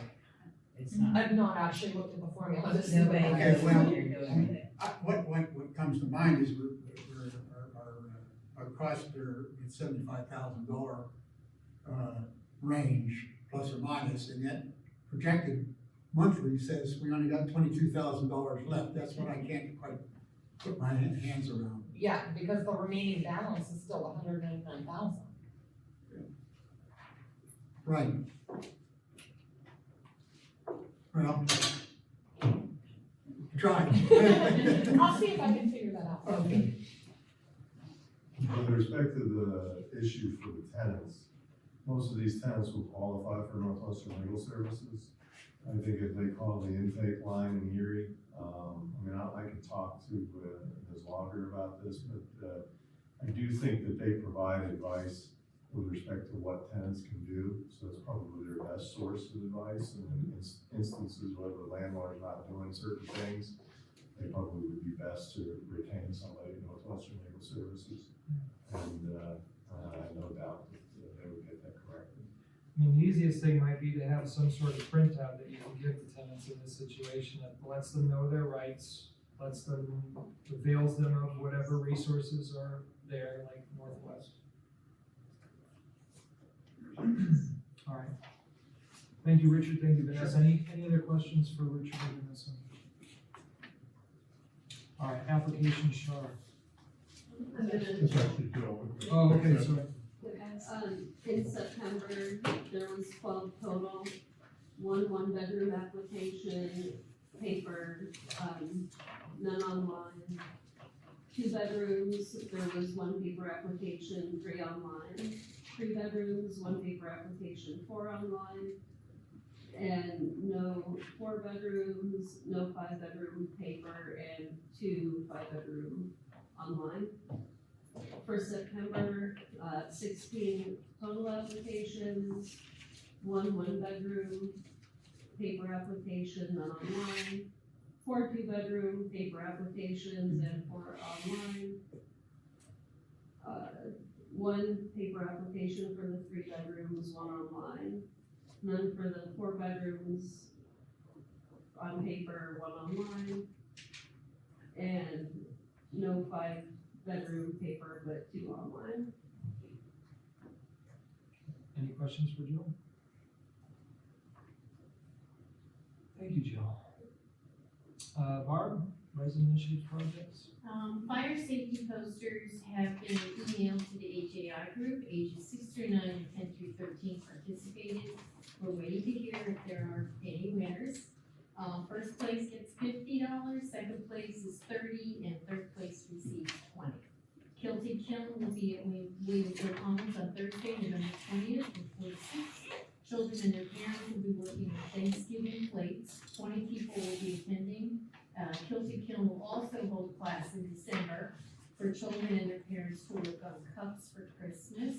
it's not, I've not actually looked at the formula to see. nobody what that knows is. what you're doing with it. What comes to mind is our costs are in $75,000 range, plus or minus, and yet projected monthly says we only got $22,000 left. That's what I can't quite put my hands around. Yeah, because the remaining balance is still 199,000. Right. Well, try. I'll see if I can figure that out. Okay. With respect to the issue for the tenants, most of these tenants will qualify for Northwestern Legal Services. I think if they call the intake line in Erie, I can talk to Ms. Logger about this, but I do think that they provide advice with respect to what tenants can do, so it's probably their best source of advice. And in instances where the landlord's not doing certain things, they probably would be best to retain somebody in Northwestern Legal Services. And I have no doubt that they would get that corrected. I mean, the easiest thing might be to have some sort of printout that you can give the tenants in this situation that lets them know their rights, avails them of whatever resources are there, like Northwest. All right. Thank you, Richard. Thank you, Vanessa. Any other questions for Richard or Vanessa? All right, application Shar. It's actually Joe. Oh, okay, sorry. In September, there was 12 total, one bedroom application, paper, none online. 2 bedrooms, there was 1 paper application, 3 online. 3 bedrooms, 1 paper application, 4 online. And no 4 bedrooms, no 5-bedroom paper, and 2 5-bedroom online. For September, 16 total applications, 1 1-bedroom paper application, none online. 4 2-bedroom paper applications and 4 online. 1 paper application for the 3 bedrooms, 1 online. None for the 4 bedrooms on paper, 1 online. And no 5-bedroom paper, but 2 online. Any questions for Jill? Thank you, Jill. Barb, resident initiative projects? Fire safety posters have been emailed to the HAI group, ages 6 through 9 and 10 through 13 participated. We're waiting to hear if there are any winners. First place gets $50, second place is $30, and third place receives $20. Kilty Kiln will be at Williamsville Commons on Thursday, November 20th from 4 to 6. Children and their parents will be working on Thanksgiving plates. 20 people will be attending. Kilty Kiln will also hold a class in December for children and their parents to work on cups for Christmas.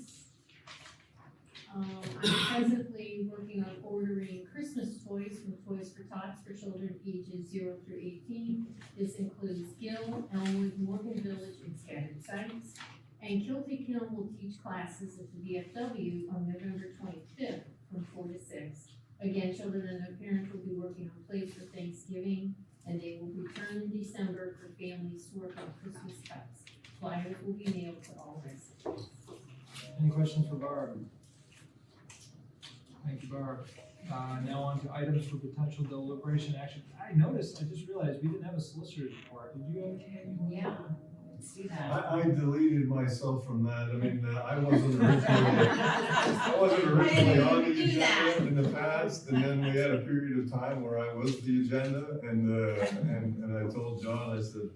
I'm presently working on ordering Christmas toys from Toys for Tots for children ages 0 through 18. This includes Gill, Elmwood, Morgan Village, and scattered sites. And Kilty Kiln will teach classes at the VFW on November 25th from 4 to 6. Again, children and their parents will be working on plays for Thanksgiving, and they will return in December for families to work on Christmas cups. Flyers will be mailed to all residents. Any questions for Barb? Thank you, Barb. Now on to items for potential deliberation action. I just realized we didn't have a solicitor's report. Did you have any? Yeah, see that. I deleted myself from that. I mean, I wasn't originally on the agenda in the past, and then we had a period of time where I was the agenda, and I told John, I said,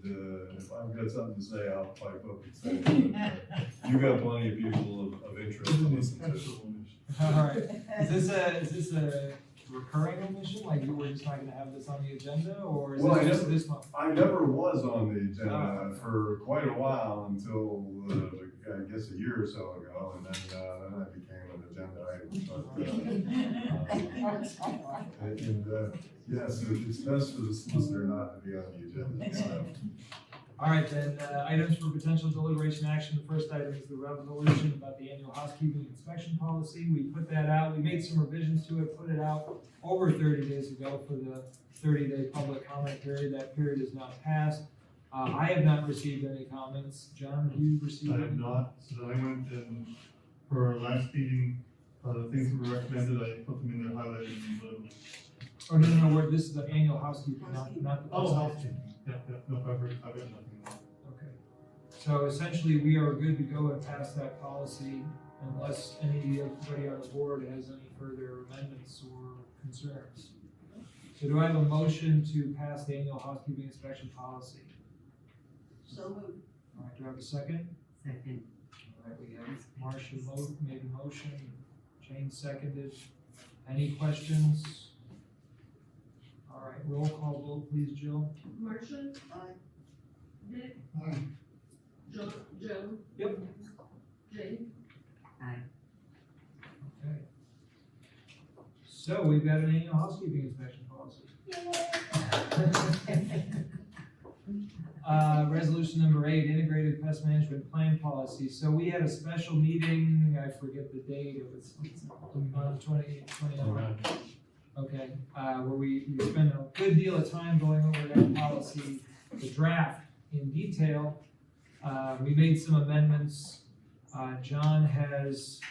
if I've got something to say, I'll pipe up and say it. But you got plenty of people of interest to listen to. All right. Is this a recurring omission? Like you were just not gonna have this on the agenda, or is Well, this just this month? I never was on the agenda for quite a while until, I guess a year or so ago, and then I became an agenda item. But, yes, it's best for the solicitor not to be on the agenda, so. All right, then, items for potential deliberation action. The first item is the resolution about the annual housekeeping inspection policy. We put that out, we made some revisions to it, put it out over 30 days ago for the 30-day public comment period. That period is now passed. I have not received any comments. John, have you received I any? have not, so I went and, for our last meeting, the things that were recommended, I put them in there highlighted in blue. Oh, no, this is the annual housekeeping, not the. Oh, housekeeping, yeah, no, I've got nothing more. Okay, so essentially, we are good to go and pass that policy unless anybody on the board has any further amendments or concerns. So do I have a motion to pass the annual housekeeping inspection policy? So moved. All right, do I have a second? Second. All right, we have Marcia made a motion, Jane seconded. Any questions? All right, roll call vote, please, Jill. Marcia? Aye. Dick? Aye. Joe? Yep. Jane? Okay. So we've got an annual housekeeping inspection policy. Resolution number 8, integrated pest management plan policy. So we had a special meeting, I forget the date, it was on 29. Okay, where we spent a good deal of time going over that policy, the draft in detail. We made some amendments. John has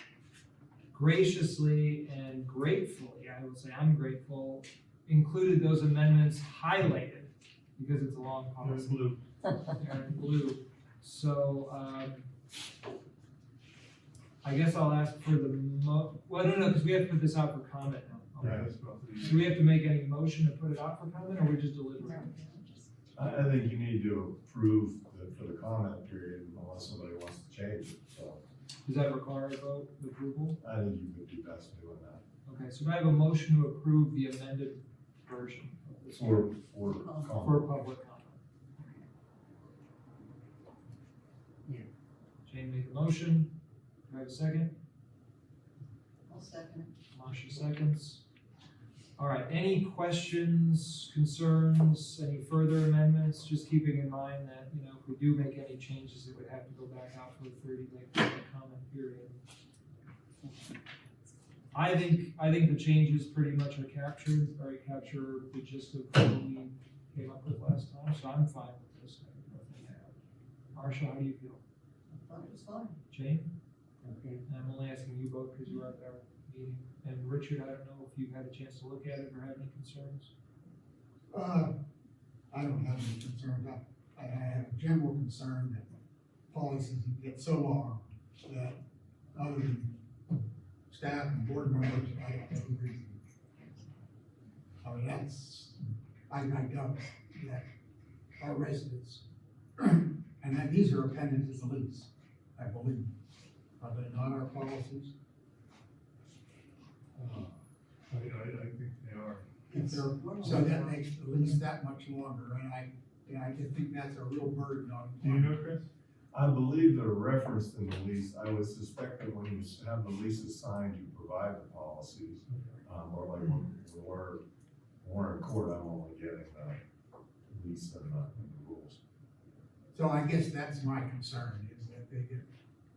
graciously and gratefully, I will say I'm grateful, included those amendments highlighted because it's a long There's policy. blue. They're in blue. So, I guess I'll ask for the well, no, because we have to put this out for comment now. Yeah, that's about the. Do we have to make any motion to put it out for comment, or we just deliberating? I think you need to approve for the comment period unless somebody wants to change it, so Does that require a vote approval? I think you would be best doing that. Okay, so do I have a motion to approve the amended version of this For for comment. public comment? Jane made the motion. Do I have a second? I'll second it. Marcia seconds. All right, any questions, concerns, any further amendments? Just keeping in mind that, you know, if we do make any changes, it would have to go back out for a 30-day public comment period. I think the changes pretty much are captured, or capture the gist of what we came up with last time, so I'm fine with this. I have nothing to add. Marcia, how do you feel? I thought it was fine. Jane? Okay. And I'm only asking you both because you were at our meeting. And Richard, I don't know if you've had a chance to look at it or have any concerns? I don't have any concerns. I have a general concern that policies get so long that other than staff and board members, I don't have a reason. I mean, I doubt that our residents, and that these are appended to the lease, I believe. Are they not our policies? I think they are. If they're, so that makes the lease that much longer, and I just think that's a real burden on. Do you know, Chris? I believe they're referenced in the lease. I would suspect that when you have the leases signed, you provide the policies. Or like when we're in court, I'm only getting the lease and the rules. So I guess that's my concern, is that they get,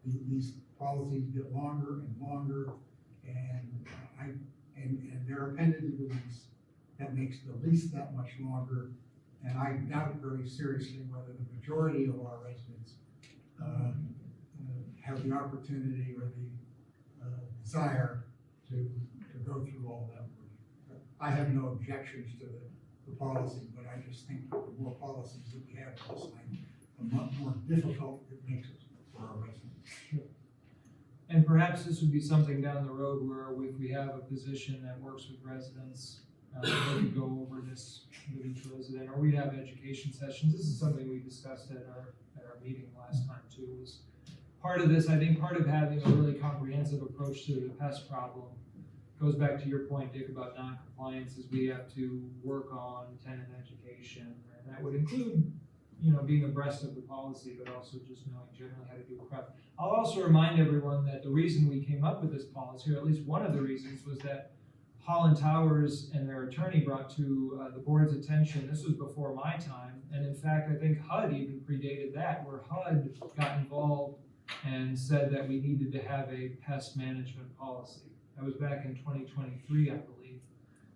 these policies get longer and longer, and and they're appended to the lease. That makes the lease that much longer, and I doubt very seriously whether the majority of our residents have the opportunity or the desire to go through all that work. I have no objections to the policy, but I just think the more policies that we have in this thing, the much more difficult it makes it for our residents. And perhaps this would be something down the road where if we have a position that works with residents, they could go over this with each resident, or we have education sessions. This is something we discussed at our meeting last time too, was part of this, I think part of having a really comprehensive approach to the pest problem goes back to your point, Dick, about non-compliance, is we have to work on tenant education, and that would include, you know, being abreast of the policy, but also just knowing generally how to do prep. I'll also remind everyone that the reason we came up with this policy, or at least one of the reasons, was that Holland Towers and their attorney brought to the board's attention, this was before my time, and in fact, I think HUD even predated that, where HUD got involved and said that we needed to have a pest management policy. That was back in 2023, I believe.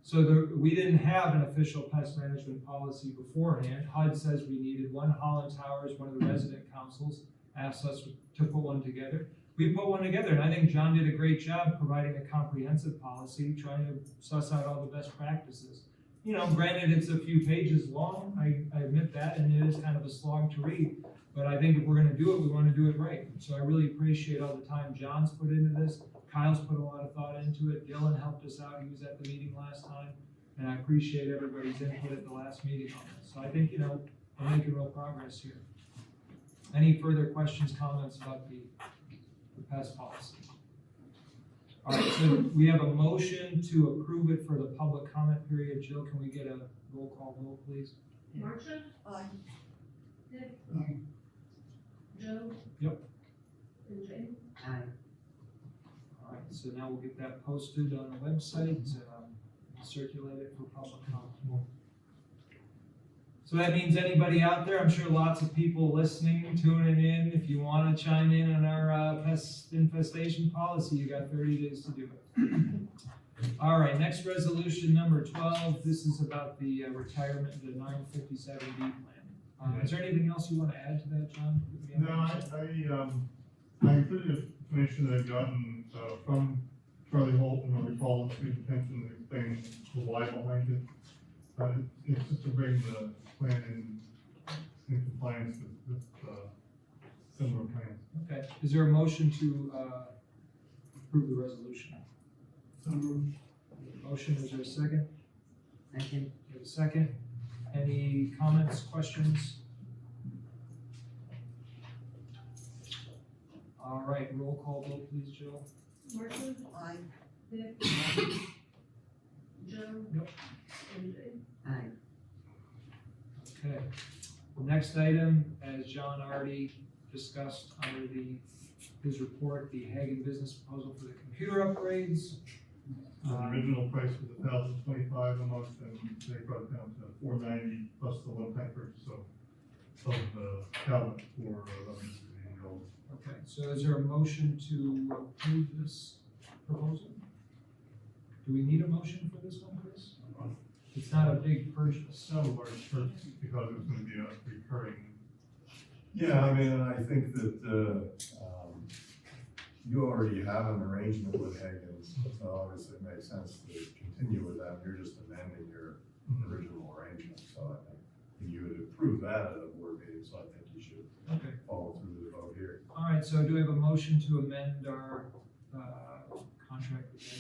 So we didn't have an official pest management policy beforehand. HUD says we needed one. Holland Towers, one of the resident councils, asked us to put one together. We put one together, and I think John did a great job providing a comprehensive policy, trying to suss out all the best practices. You know, granted, it's a few pages long, I admit that, and it is kind of a slog to read, but I think if we're gonna do it, we wanna do it right. So I really appreciate all the time John's put into this. Kyle's put a lot of thought into it. Dylan helped us out. He was at the meeting last time. And I appreciate everybody's input at the last meeting on this. So I think, you know, we're making real progress here. Any further questions, comments about the pest policy? All right, so we have a motion to approve it for the public comment period. Jill, can we get a roll call vote, please? Marcia? Aye. Dick? Um, Joe? Yep. And Jane? Aye. All right, so now we'll get that posted on the website, circulate it for public comment. So that means anybody out there, I'm sure lots of people listening, tuning in, if you want to chime in on our pest infestation policy, you got 30 days to do it. All right, next resolution number 12, this is about the retirement of the 957B plan. Is there anything else you want to add to that, John? No, I included information that I've gotten from Charlie Holt, and I recall the street pension and explain the why behind it. It's just to bring the plan in compliance with similar plans. Okay, is there a motion to approve the resolution? So moved. Motion, is there a second? Second. We have a second. Any comments, questions? All right, roll call vote, please, Jill. Marcia, I, Dick, Joe, Yep. and Jane. Okay. The next item, as John already discussed under his report, the Hagan business proposal for the computer upgrades. The original price was $1,025 a month, and they brought it down to $490 plus the one-time purchase of the tablet for $11. Okay, so is there a motion to approve this proposal? Do we need a motion for this one, Chris? It's not a big purchase. Not a large purchase because it's gonna be a recurring. Yeah, I mean, and I think that, you already have an arrangement with Hagen's, so obviously it makes sense to continue with them, you're just amending your original arrangement, so I think you would approve that at a board meeting, so I think you should Okay, follow through the vote here. all right, so do we have a motion to amend our, contract with them?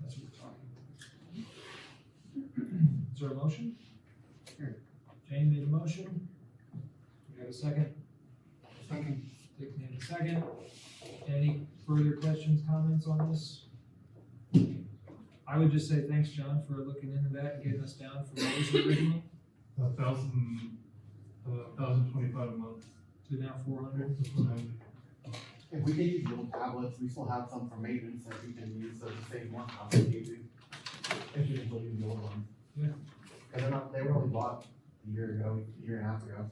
That's what we're talking about. Is there a motion? Here. Jane made a motion. We have a second? Second. Dick made a second. Any further questions, comments on this? I would just say thanks, John, for looking into that and getting us down from what was the original $1,025 a month. to now 400. If we can use the old tablets, we still have some for maintenance that we can use, so to save more complicated. If we can still use the old ones. Yeah. Cause they were only bought a year ago, a year and a half ago.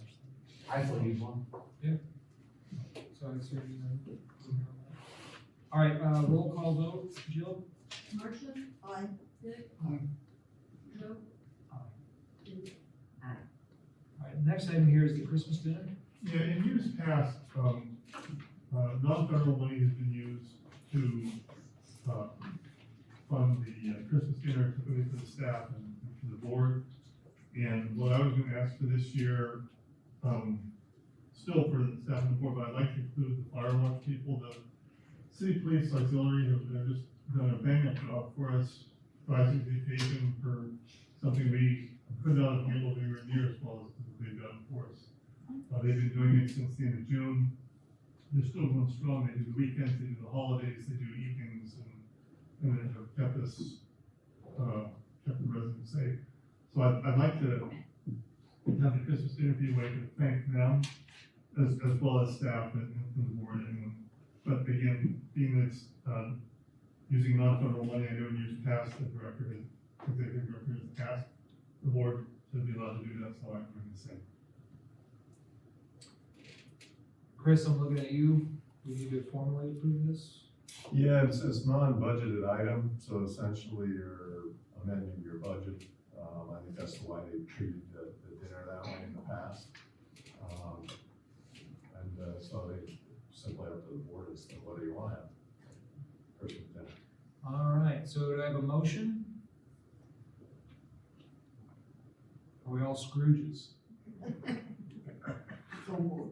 I still use one. So I assume you know. All right, roll call vote, Jill? Marcia, I, Dick, Aye. Joe, Aye. and All right, the next item here is the Christmas dinner. Yeah, in years past, non-federal money has been used to, fund the Christmas dinner, typically for the staff and for the board. And what I was gonna ask for this year, still for the staff and the board, but I'd like to include the fire watch people, the city police auxiliary have just done a bang up job for us, rising to the occasion for something we could not have handled anywhere near as well as they've done for us. They've been doing it since the end of June. They're still going strong. They do the weekends, they do the holidays, they do evenings, and they have kept us, kept the residents safe. So I'd like to have the Christmas dinner be a way to thank them as well as staff and the board and everyone. But again, being that it's, using non-federal money, I know in years past, the executive director has asked the board to be allowed to do that, so I'm doing the same. Chris, I'm looking at you. We need to formally approve this. Yeah, it's non-budgeted item, so essentially you're amending your budget. I think that's why they treated the dinner that way in the past. So they simply up to the board as to whether you want to have Christmas dinner. All right, so do I have a motion? Are we all Scrooges?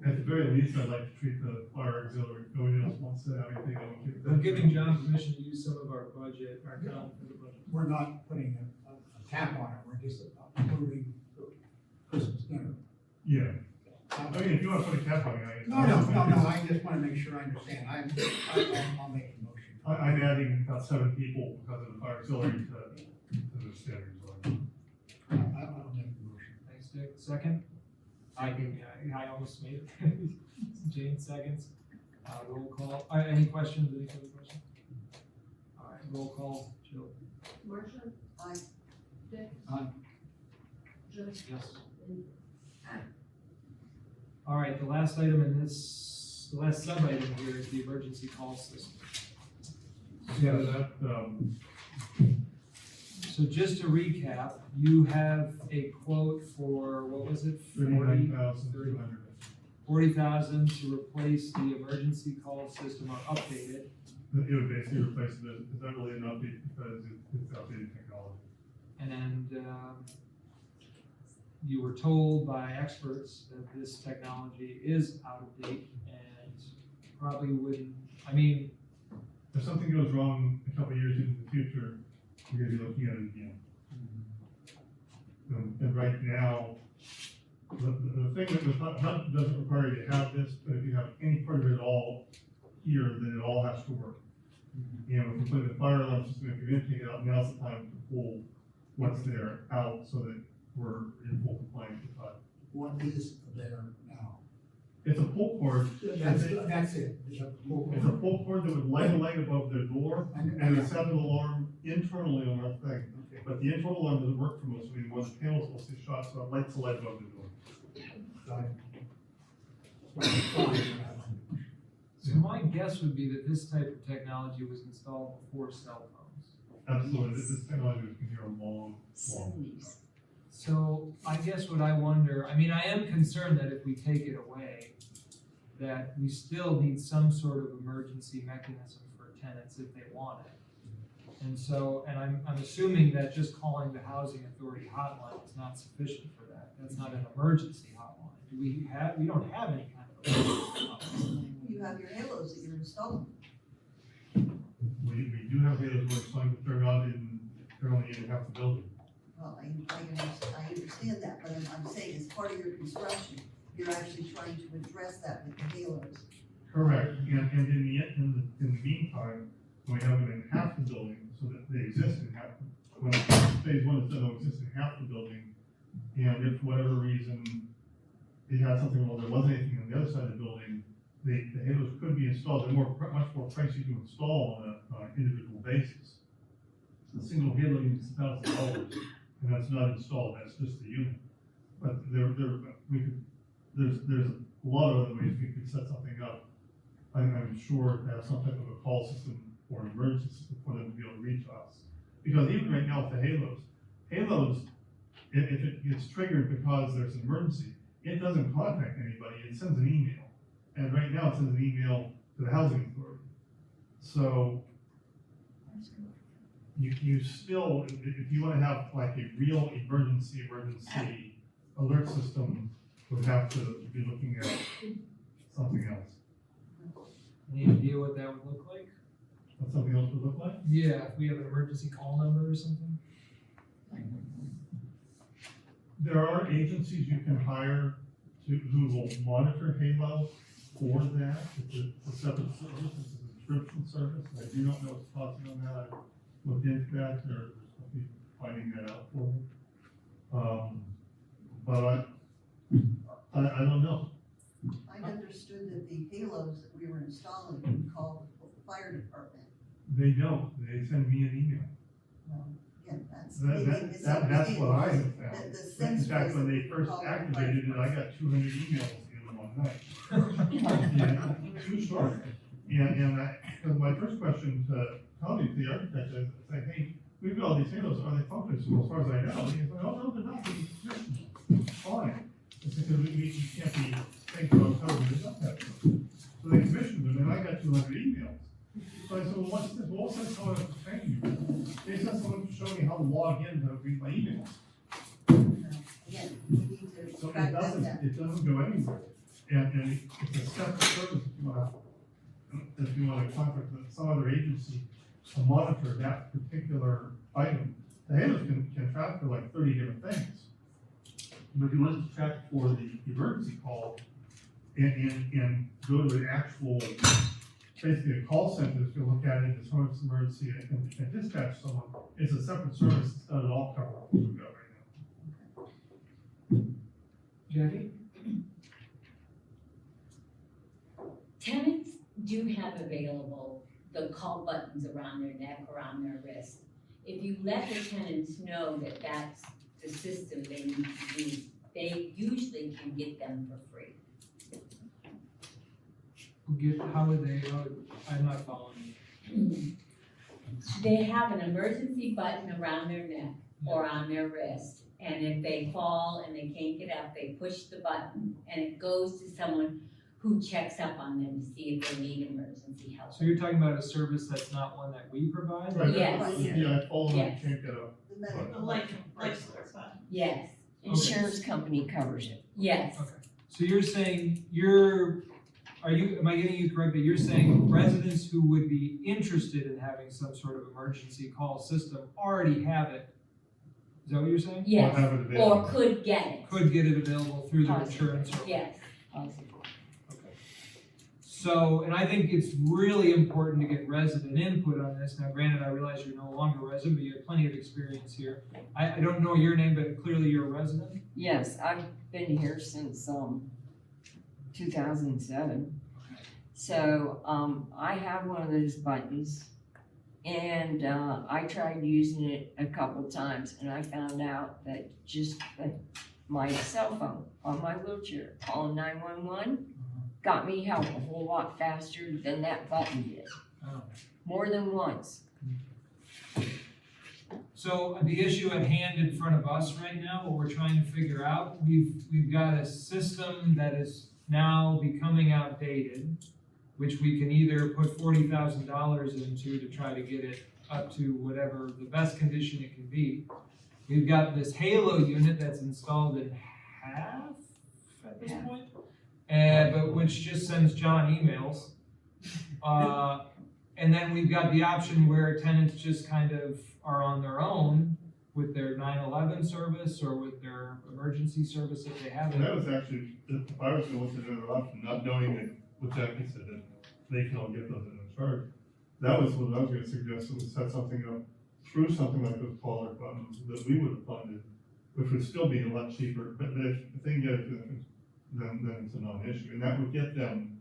At the very least, I'd like to treat the fire auxiliary, nobody else wants to have anything, I don't give. I'm giving John permission to use some of our budget, our account for the budget. We're not putting a cap on it, we're just approving Christmas dinner. Yeah, I mean, if you want to put a cap on it, No, I just wanna make sure I understand, I'll make a motion. I'm adding about 7 people because of the fire auxiliary to the standards. I'll make the motion. Thanks, Dick. Second? I almost made it. Jane seconds. Roll call. Any questions, any further questions? All right, roll call. Jill? Marcia, I, Dick, Aye. Joe, Yes. and All right, the last item in this, the last sub-item here is the emergency call system. Yeah, that, So just to recap, you have a quote for, what was it? 39,200. 40,000 to replace the emergency call system or update it. It would basically replace it's not really an update because it's outdated technology. And you were told by experts that this technology is out of date and probably wouldn't, I mean, If something goes wrong a couple years into the future, we're gonna be looking at it again. And right now, The thing that the HUD doesn't require you to have this, but if you have any part of it at all here, then it all has to work. And if you put the fire alarm system, if you're gonna take it out, now's the time to pull what's there out so that we're in full compliance with HUD. What is there now? It's a pull cord. That's it. It's a pull It's a pull cord that would light a light above their door cord. and a sound alarm internally on our thing. Okay. But the internal alarm doesn't work for most of them. When the panels will see shots, so it lights the light above the door. Got it. So my guess would be that this type of technology was installed before cell phones. Absolutely, this technology has been here a long. So I guess what I wonder, I mean, I am concerned that if we take it away, that we still need some sort of emergency mechanism for tenants if they want it. And so, and I'm assuming that just calling the housing authority hotline is not sufficient for that. That's not an emergency hotline. We don't have any kind of emergency hotline. You have your halos that you're installing. We do have halos where it's like they're not in, they're only in half the building. Well, I understand that, but I'm saying as part of your construction, you're actually trying to address that with the halos. Correct, and in the meantime, we have them in half the building, so that they exist in half, when phase one is done, they'll exist in half the building. And if for whatever reason, they had something, well, there wasn't anything on the other side of the building, the halos could be installed, they're much more pricey to install on an individual basis. A single halo unit is $1,000, and that's not installed, that's just the unit. But there's a lot of other ways we could set something up. I'm sure to have some type of a call system or an emergency system for them to be able to reach us. Because even right now with the halos, if it gets triggered because there's an emergency, it doesn't contact anybody, it sends an email. And right now it sends an email to the housing authority. So you still, if you wanna have like a real emergency alert system, would have to be looking at something else. Any idea what that would look like? What something else would look like? Yeah, if we have an emergency call number or something? There are agencies you can hire who will monitor Halo for that. It's a separate service, it's a subscription service. I do not know what's costing on that. I've looked into that, there's people finding that out for me. But I don't know. I understood that the halos that we were installing would call the fire department. They don't, they send me an email. Well, again, that's. That's what I have found. The In sense fact, was when they that first call the activated it, I got 200 emails in one night. Yeah, true story. And my first question to Tommy, the architect, is like, hey, we've got all these halos, are they functional? As far as I know, he's like, oh, no, they're not, they're fine. It's because we can't be thinking about telling them not that. So they commissioned them, and I got 200 emails. So I said, well, what's this? Well, what's that telling us to train you? They sent someone to show me how to log in to read my emails. Again, we need to So track that down. it doesn't go anywhere. And it's a separate service if you wanna contact some other agency to monitor that particular item. The halos can track for like 30 different things. But if you want to track for the emergency call and go to the actual, basically a call center to look at it, determine it's emergency and dispatch someone, it's a separate service, it's not at all covered what we've got right now. Jackie? Tenants do have available the call buttons around their neck or on their wrist. If you let the tenants know that that's the system they need to use, they usually can get them for free. I'm not following you. They have an emergency button around their neck or on their wrist. And if they fall and they can't get up, they push the button and it goes to someone who checks up on them to see if they need emergency help. So you're talking about a service that's not one that we provide? Right, Yes. Yeah, I follow them, Yes. can't get up. The medical. Yes, Insurance company covers it. yes. Okay, so you're saying, am I getting you correct, that you're saying residents who would be interested in having some sort of emergency call system already have it Is that what you're saying? Or Yes, have it available. or could get it, Could get it available through their Possibly. insurance or. yes. Okay. So, and I think it's really important to get resident input on this. Now granted, I realize you're no longer a resident, but you have plenty of experience here. I don't know your name, but clearly you're a resident. Yes, I've been here since, 2007. So, I have one of those buttons and, I tried using it a couple times and I found out that just my cell phone on my wheelchair, calling 911, got me help a whole lot faster than that button did. Oh. More than once. So the issue at hand in front of us right now, what we're trying to figure out, we've got a system that is now becoming outdated, which we can either put $40,000 into to try to get it up to whatever the best condition it can be. We've got this Halo unit that's installed in half at this Yeah. point, but which just sends John emails. And then we've got the option where tenants just kind of are on their own with their 911 service or with their emergency service if they have And it. that was actually, if I was gonna look at another option, not knowing that, what Jackie said, that they can all get those in a charge. That was what I was gonna suggest, was set something up through something like those taller buttons that we would have funded, which would still be a lot cheaper, but if they can get it, then it's a non-issue. And that would get them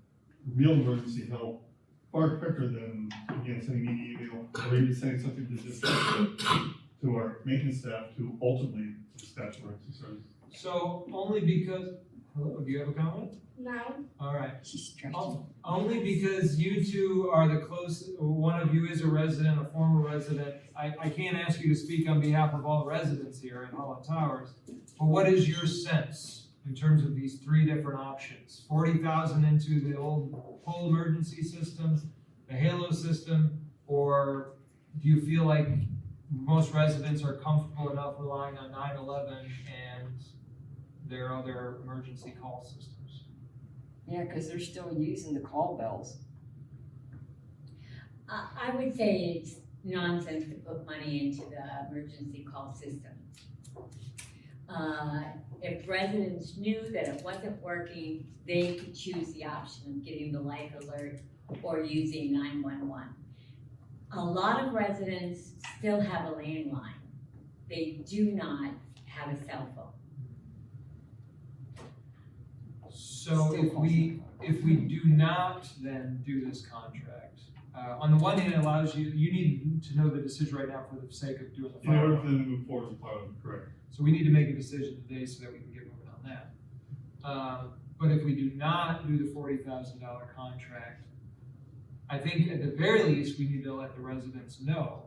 real emergency help far quicker than, again, sending me an email, or even sending something to just, to our maintenance staff to ultimately dispatch emergency service. So only because, hello, do you have a comment? No. All right. She's stretching. Only because you two are the closest, one of you is a resident, a former resident. I can't ask you to speak on behalf of all residents here in Holland Towers, but what is your sense in terms of these three different options? 40,000 into the old whole emergency system, the Halo system, or do you feel like most residents are comfortable enough relying on 911 and their other emergency call systems? Yeah, because they're still using the call bells. I would say it's nonsense to put money into the emergency call system. If residents knew that it wasn't working, they could choose the option of getting the life alert or using 911. A lot of residents still have a landline. They do not have a cell phone. So if we do not then do this contract, on the one hand, it allows you need to know the decision right now for the sake of doing the In order final. for them to move forward with the pilot, correct. So we need to make a decision today so that we can get moving on that. But if we do not do the $40,000 contract, I think at the very least, we need to let the residents know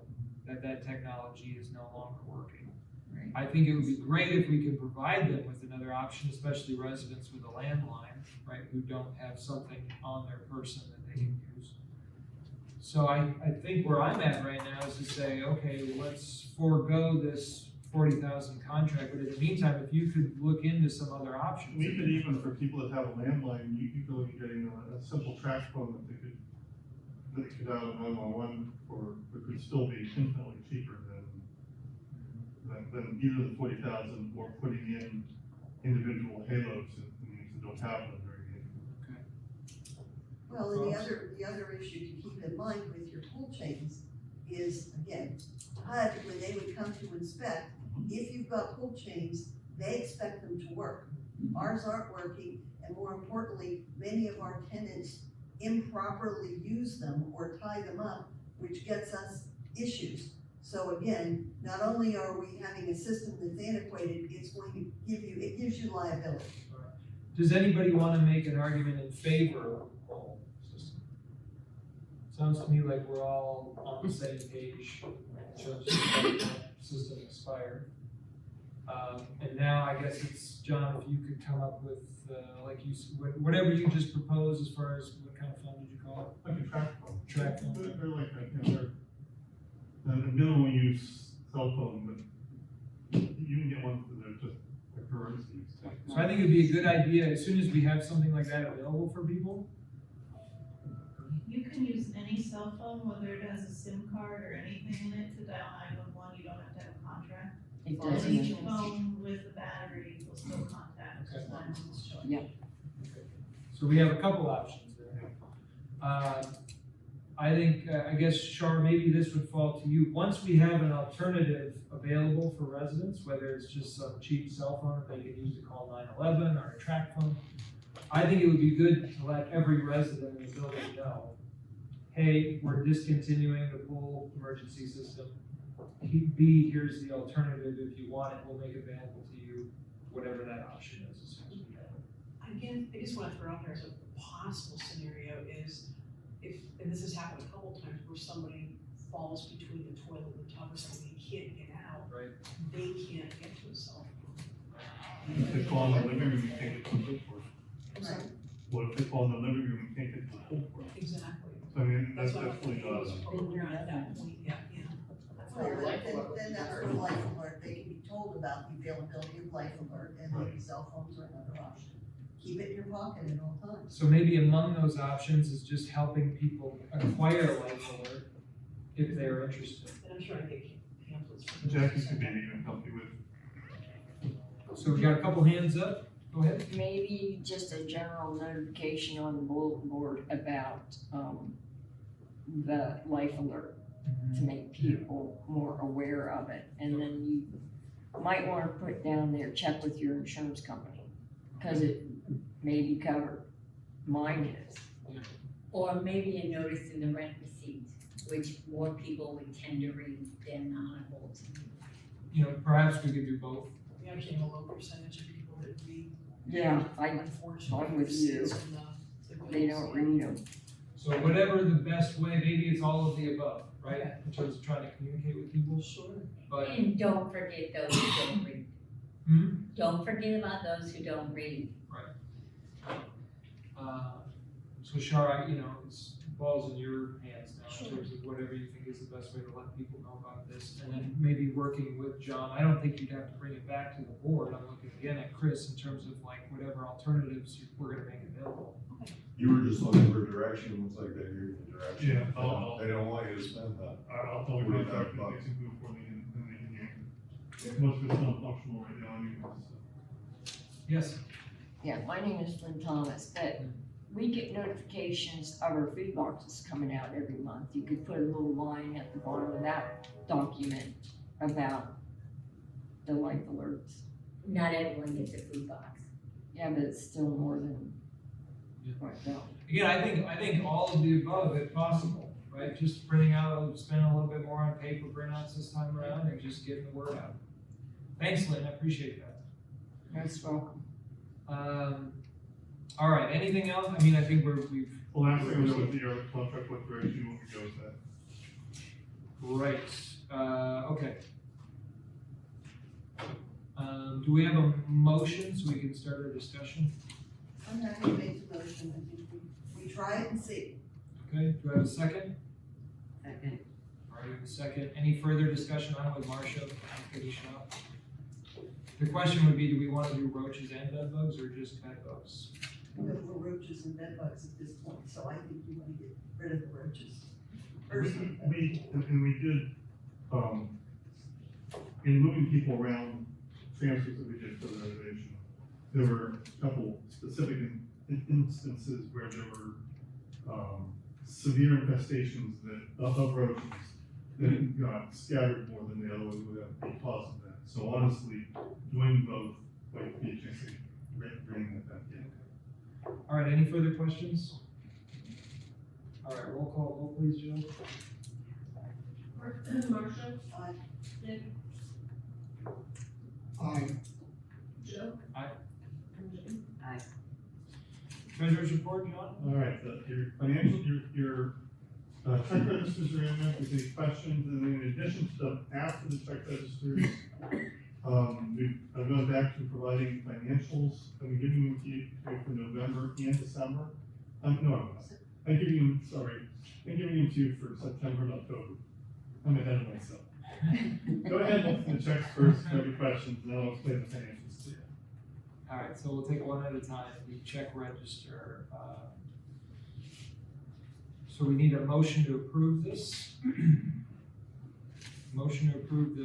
that that technology is no longer working. Right. I think it would be great if we could provide them with another option, especially residents with a landline, right, who don't have something on their person that they can use. So I think where I'm at right now is to say, okay, let's forego this 40,000 contract, but in the meantime, if you could look into some other options. We could even, for people that have a landline, you could look at getting a simple trash phone that they could dial 911 for, it could still be infinitely cheaper than either the 40,000 or putting in individual halos that don't have them very good. Well, and the other issue to keep in mind with your pull chains is, again, HUD, when they would come to inspect, if you've got pull chains, they expect them to work. Ours aren't working, and more importantly, many of our tenants improperly use them or tie them up, which gets us issues. So again, not only are we having a system that's antiquated, it's going to it gives you liability. Does anybody want to make an argument in favor of the whole system? Sounds to me like we're all on the same page in terms of the system expired. And now I guess it's, John, if you could come up with, like you, whatever you just proposed as far as what kind of fund did you call Like a track phone. Track phone. They're like, they're a minimal use cell phone, but you can get one that are just like emergency use. it? So I think it'd be a good idea, as soon as we have something like that available for people. You can use any cell phone, whether it has a SIM card or anything in it, to dial 911, you don't have to have a contract. It So doesn't. each phone with the battery will still contact Okay. 911's choice. Yeah. So we have a couple options there. I think, I guess, Shar, maybe this would fall to you. Once we have an alternative available for residents, whether it's just some cheap cell phone that they can use to call 911 or a track phone, I think it would be good to let every resident in the building know, hey, we're discontinuing the pool emergency system. B, here's the alternative. If you want it, we'll make it available to you, whatever that option is as soon as we have it. Again, I just wanna throw out there as a possible scenario is if, and this has happened a couple times, where somebody falls between the toilet and the tub or something, they can't get out. Right. They can't get to a cell phone. If they fall in the living room, you can't get to the pool for it. I'm sorry, What if they fall in the living room, you can't get to the pool for it? exactly. So I mean, that's That's what I'm definitely thinking, was not, over at that point, yeah. Well, then that's where Life Alert, they can be told about the availability of Life Alert, and maybe cell phones are another option. Keep it in your pocket at all times. So maybe among those options is just helping people acquire Life Alert if they're interested. And I'm sure I get pamphlets. for those Jackie who could be send even help you with. So we got a couple hands up, go ahead. Maybe just a general notification on the bulletin board about, the Life Alert to make people more aware of it. And then you might wanna put down there, check with your insurance company, cause it may be covered. Mine is. Or maybe a notice in the rent receipt, which more people would tend to read than on a bulletin. You know, perhaps we could do both. We actually have a low percentage of people that read. Yeah, Unfortunately. I'm with you. receipts and the they bills. don't read them. So whatever the best way, maybe it's all of the above, right? In terms of trying to communicate with people, Sure. but, And don't forget those who don't read. Don't forget about those who don't read. so Shar, you know, it's balls in your hands now in terms of whatever you think is the best way to let people know about this. And then maybe working with John, I don't think you'd have to bring it back to the board. I'm looking again at Chris in terms of like whatever alternatives we're gonna make available. You were just looking for direction, it looks like they gave you direction. Yeah, They don't- They don't want you to spend that. I'll tell you $45 what, I bucks. can move for the, most of it's not functional right now anyways, so. Yes? Yeah, my name is Lynn Thomas, but we get notifications of our food boxes coming out every month. You could put a little line at the bottom of that document about the Life Alerts. Not everyone gets a food box. Yeah, but it's still more than what, no. Again, I think all of the above if possible, right? Just spending a little bit more on paper printouts this time around and just getting the word out. Thanks, Lynn, I appreciate that. Most welcome. All right, anything else? I mean, I think we've. Well, last thing, there was the contract with Verizon, what we go with that. Right, okay. Do we have a motion so we can start our discussion? I'm happy to make the motion, I think we try it and see. Okay, do I have a second? Second. All right, we have a second. Any further discussion on it with Marcia? Finish it up. The question would be, do we want to do roaches and bed bugs or just bed bugs? We have more roaches and bed bugs at this point, so I think you want to get rid of the roaches. We did, in moving people around, transfers that we did for the renovation, there were a couple specific instances where there were, severe infestations of roaches that got scattered more than the other ones would have because of that. So honestly, doing both might be just bringing it back in. All right, any further questions? All right, roll call, vote please, Jill. Marcia? Aye. Dick? Aye. Joe? Aye. And Treasurer's report, John? All right, your financial, your check registers are in there, if there's any questions, and then in addition to after the check registers, I've gone back to providing financials, I'm giving them to you for November and December. I'm giving them to you for September and October. I'm ahead of myself. Go ahead and look at the checks first, if you have any questions, and then I'll explain the financials to you. All right, so we'll take one at a time. The check register. So we need a motion to approve this. Motion to approve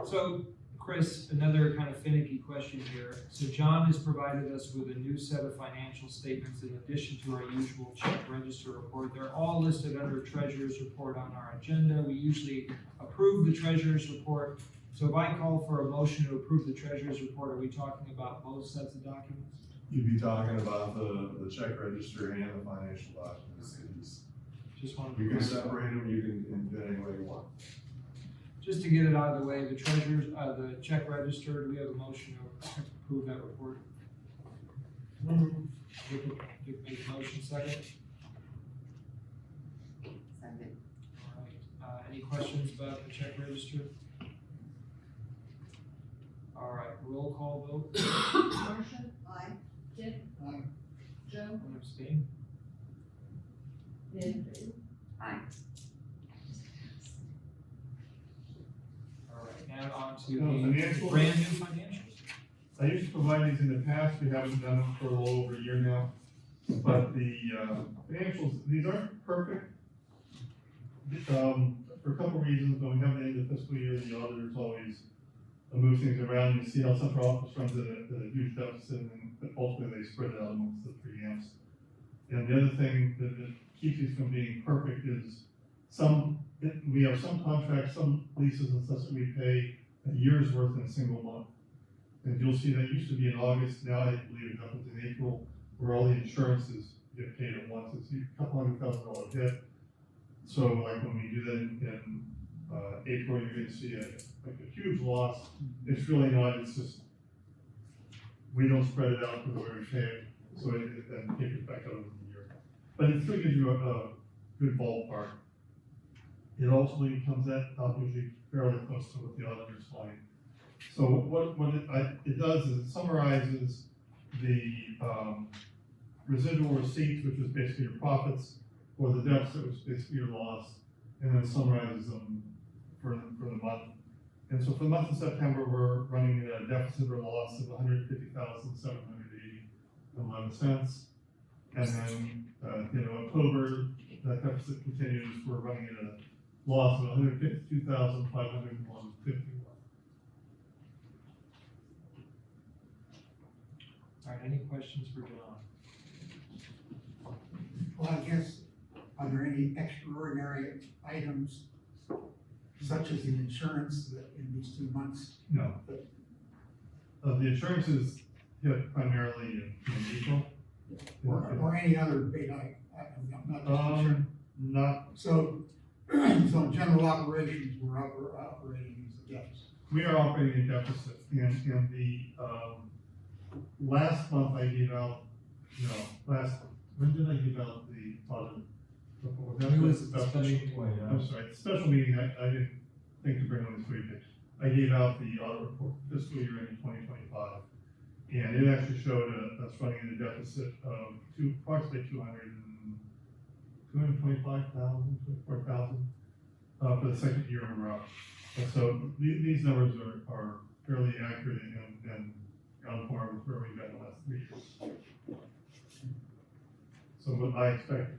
so Chris, another kind of finicky question here. So John has provided us with a new set of financial statements in addition to our usual check register report. They're all listed under treasurer's report on our agenda. We usually approve the treasurer's report. So if I call for a motion to approve the treasurer's report, are we talking about both sets of documents? You'd be talking about the check register and the financial documents. Just want to. You can separate them, you can, in any way you want. Just to get it out of the way, the treasurer's, the check register, do we have a motion to approve that report? Dick made a motion, second? Second. All right, any questions about the check register? All right, roll call vote, Marcia, Aye. Dick, Aye. Joe, one abstain. and Aye. All right, now on to No, the financials. brand new financials. I used to provide these in the past, we haven't done them for a little over a year now. But the, financials, these aren't perfect. For a couple of reasons, when we have the end of the fiscal year, the auditors always move things around. You see how central office runs at a huge deficit, and ultimately they spread it out amongst the three amps. And the other thing that keeps these from being perfect is we have some contracts, some leases and such that we pay a year's worth in a single month. And you'll see that used to be in August, now I believe it happens in April, where all the insurances get paid at once. It's a couple $100,000 hit. So like when we do that in April, you're gonna see a huge loss. It's really not, it's just, we don't spread it out for the way we pay it, so it then takes it back out over the year. But it still gives you a good ballpark. It ultimately comes out usually fairly close to what the auditors find. So what it does is it summarizes the residual receipts, which is basically your profits, or the deficit, which is basically your loss, and then summarizes them for the month. And so for the month of September, we're running at a deficit or loss of $150,780.11. And then, October, that deficit continues, we're running at a loss of $152,501.51. All right, any questions for John? Well, I guess, are there any extraordinary items such as the insurance that in these 2 months? No. The insurance is hit primarily in April. Or any other big item, not just insurance? Not, So, so general operations, we're operating as a deficit. we are operating a deficit, and the, last month I gave out, when did I give out the audit report? It was That a special meeting. I'm sorry, the special meeting, I didn't think to bring on this week. I gave out the audit report for fiscal year ending 2025. And it actually showed us running in a deficit of approximately 225,000, 224,000, for the second year in a row. And so these numbers are fairly accurate and on par with where we've been the last 3 years. So what I expect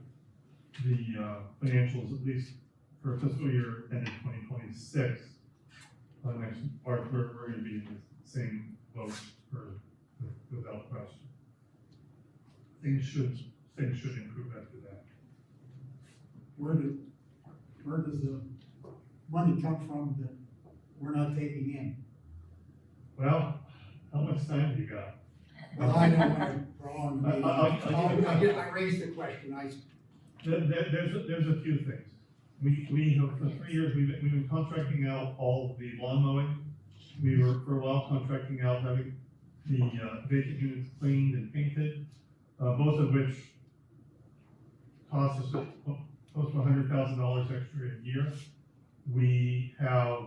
the financials, at least for fiscal year ending 2026, next March, we're going to be in the same boat without question. Things should improve after that. Where does the money come from that we're not taking in? Well, how much time have you got? Well, I know when I'm wrong, I raised the question, There's a few things. We have, for 3 years, we've been contracting out all of the lawn mowing. We were for a while contracting out having the vacant units cleaned and painted, both of which cost us close to $100,000 extra a year. We have,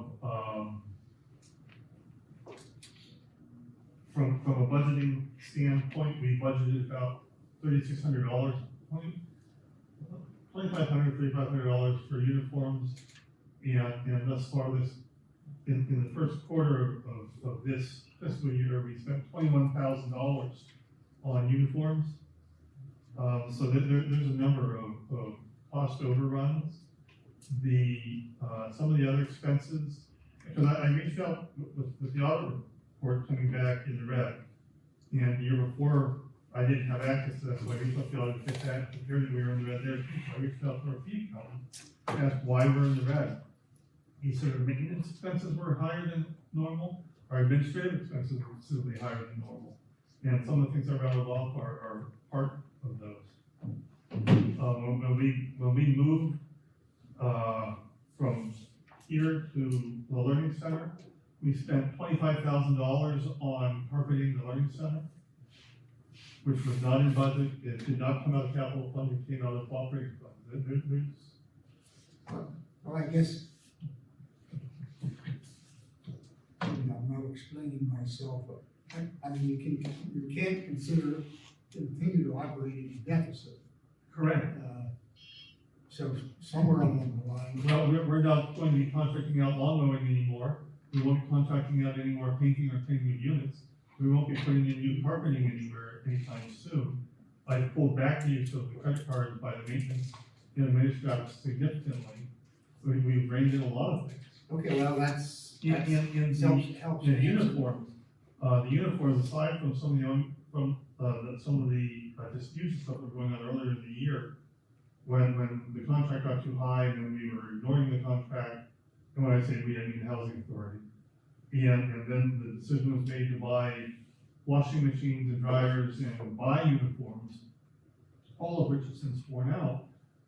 from a budgeting standpoint, we budgeted about $3,600, $2,500, $3,500 for uniforms, and thus far in the first quarter of this fiscal year, we spent $21,000 on uniforms. So there's a number of cost overruns. Some of the other expenses because I reached out with the audit report coming back in the red. And the year before, I didn't have access to that, so I reached out to the audit to fix that, apparently we were in the red there too. So I reached out to our fee accountant, to ask why we're in the red. He said our maintenance expenses were higher than normal, our administrative expenses were considerably higher than normal. And some of the things I rattled off are part of those. When we moved, from here to the Learning Center, we spent $25,000 on carpeting the Learning Center, which was not in budget, it did not come out of capital fund, it came out of operating fund. Well, I guess, I'm not explaining myself, but I mean, you can't continue to operate in a deficit. Correct. So somewhere along the line. Well, we're not going to be contracting out lawn mowing anymore, we won't be contracting out any more painting or cleaning of units, we won't be putting in new carpeting anywhere anytime soon. I pulled back the use of the credit card by the maintenance and administrative significantly. We've reined in a lot of things. Okay, well, that's helps. In uniforms, the uniforms, aside from some of the disputes that were going on earlier in the year, when the contract got too high and then we were ignoring the contract, and when I say we, I mean the housing authority. And then the decision was made to buy washing machines and dryers and buy uniforms, all of which have since worn out.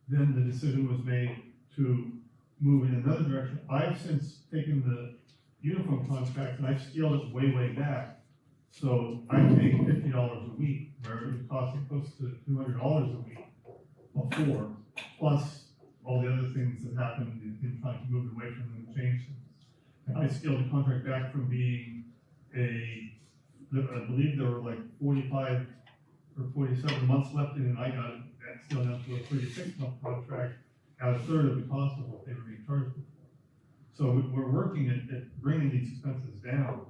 Then the decision was made to move in another direction. I've since taken the uniform contract and I've scaled it way, way back. So I'm paying $50 a week, where it was costing close to $200 a week before, plus all the other things that happened in trying to move it away from them and change things. And I scaled the contract back from being I believe there were like 45 or 47 months left in it, and I got it scaled down to a 36-month contract at a third of the cost of what they were being charged before. So we're working at bringing these expenses down,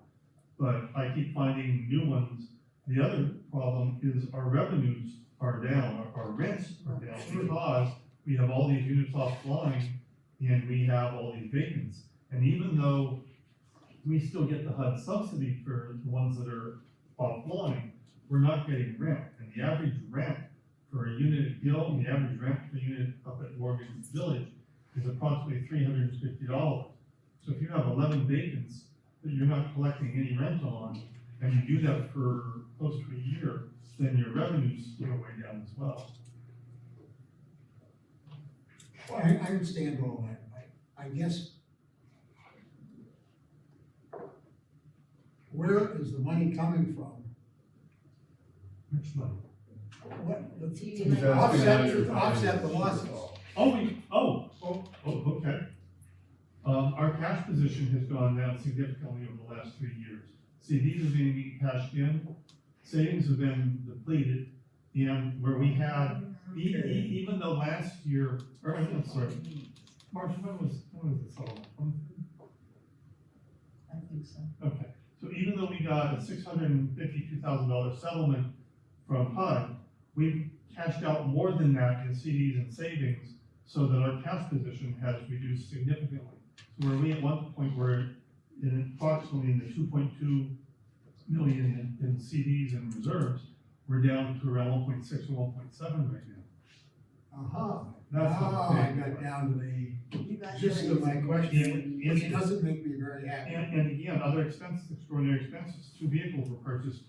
but I keep finding new ones. The other problem is our revenues are down, our rents are down, because we have all these units offline and we have all these vacants. And even though we still get the HUD subsidy for the ones that are offline, we're not getting rent. And the average rent for a unit at Gill and the average rent for a unit up at Morgan Village is approximately $350. So if you have 11 vacants that you're not collecting any rent on, and you do that for close to a year, then your revenues go way down as well. Well, I understand all that. I guess, where is the money coming from? Which money? What, the, You He's asking how you're offset the losses. Okay. Our cash position has gone down significantly over the last 3 years. CDs are being cashed in, savings have been depleted, and where we had, even though last year, or I'm sorry, March, when was the settlement? I think so. Okay, so even though we got a $652,000 settlement from HUD, we cashed out more than that in CDs and savings, so that our cash position has reduced significantly. So where we at one point were in approximately in the 2.2 million in CDs and reserves, we're down to around 1.6 or 1.7 right now. That's not I big. got down to the You guys gist of my question, And- which doesn't make me very happy. And again, other expenses, extraordinary expenses, 2 vehicles were purchased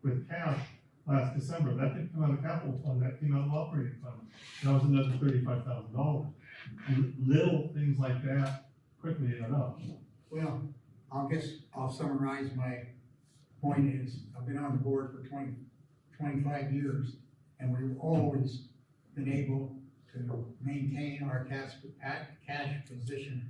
with cash last December. That didn't come out of capital fund, that came out of operating fund. That was another $35,000. Little things like that quickly add up. Well, I'll summarize my point is, I've been on the board for 25 years, and we've always been able to maintain our cash position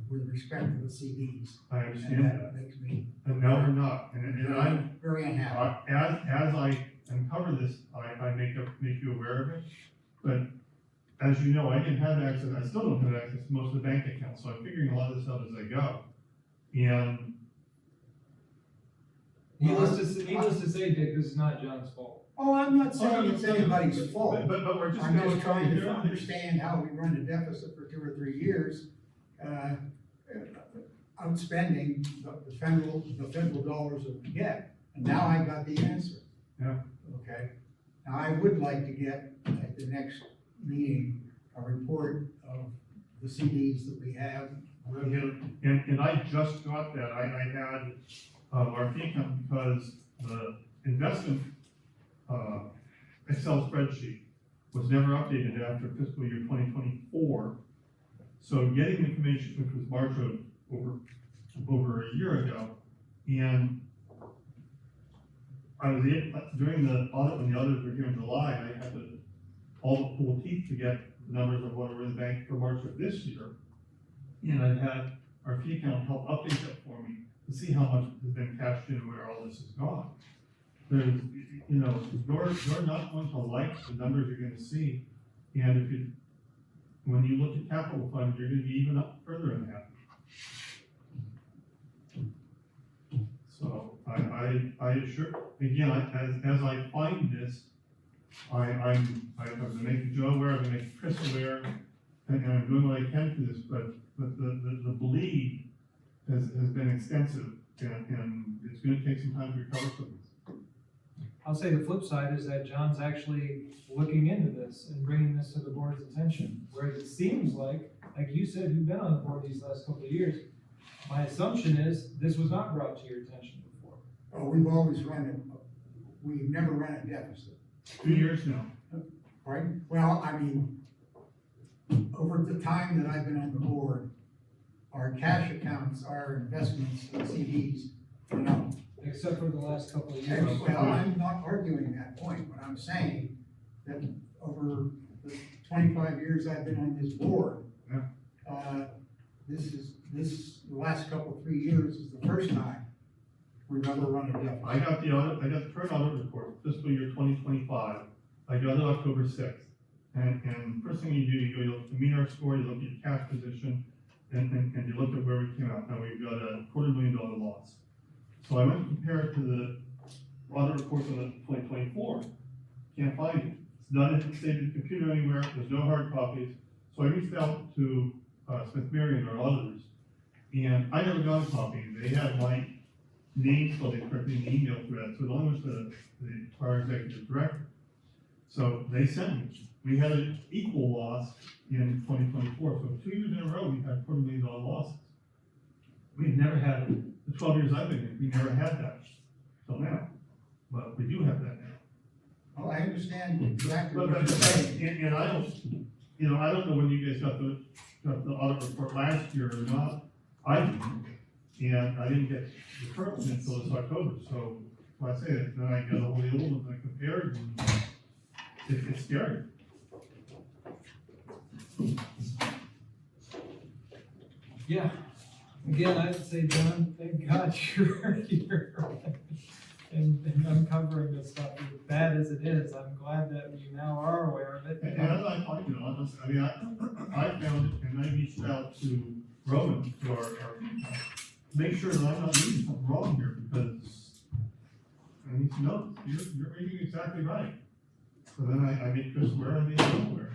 with respect to the CDs. I And understand that. that makes me And now we're not, and I'm, very unhappy. as I uncover this, I make you aware of it. But as you know, I didn't have access, I still don't have access to most of the bank accounts, so I'm figuring a lot of this out as I go. And Needless to say, Dick, this is not John's fault. Oh, I'm not saying it's anybody's fault. But we're just. I'm just trying to here. understand how we run a deficit for 2 or 3 years. outspending the federal dollars that we get, and now I got the answer. Yeah. Okay, now I would like to get at the next meeting, a report of the CDs that we have. And I just got that, I had, our fee account because the investment, Excel spreadsheet was never updated after fiscal year 2024. So getting information, which was March of over a year ago, and I was able, during the audit, when the auditors were here in July, I had to all pull teeth to get the numbers of what were in the bank for March of this year. And I've had our fee account help update that for me to see how much has been cashed in and where all this has gone. There's, you know, you're not going to like the numbers you're gonna see, and if you, when you look at capital funds, you're gonna be even up further in that. So I assure, again, as I find this, I've been making Joe aware, I've been making Chris aware, and I'm doing what I can for this, but the bleed has been extensive, and it's gonna take some time to recover from this. I'll say the flip side is that John's actually looking into this and bringing this to the board's attention. Whereas it seems like you said, you've been on the board these last couple of years. My assumption is this was not brought to your attention before. Oh, we've always we've never run a deficit. 2 years now. Right? Well, I mean, over the time that I've been on the board, our cash accounts, our investments, and CDs, went up. Except for the last couple of years. Well, I'm not arguing that point, but I'm saying that over the 25 years I've been on this board, the last couple, 3 years is the first time we've ever run a deficit. I got the current audit report, fiscal year 2025. I got it October 6th. And first thing you do, you look at the MENR score, you look at your cash position, and you look at where we came out. Now we've got a $250,000 loss. So I went to compare it to the audit report on the 2024. Can't find it. It's not saved in the computer anywhere. There's no hard copies. So I reached out to Smith Marion, our auditors, and I never got a copy. They had my name spelled incorrectly in the email thread, so it only was the prior executive director. So they sent me. We had an equal loss in 2024. So 2 years in a row, we've had $250,000 losses. We've never had it. The 12 years I've been here, we never had that till now, but we do have that now. Well, I understand exactly But what you're saying. and I don't know when you guys got the audit report last year or not. I didn't, and I didn't get the current one until this October, so I say it, then I got all the old ones and I compared, and it's scary. Yeah, again, I'd say, John, thank God you're here and uncovering this stuff, as bad as it is. I'm glad that you now are aware of it. And as I find, I mean, I found it, and I reached out to Roman, to our make sure that I'm not doing something wrong here, because I need to know, you're reading exactly right. So then I made Chris aware, I made him aware.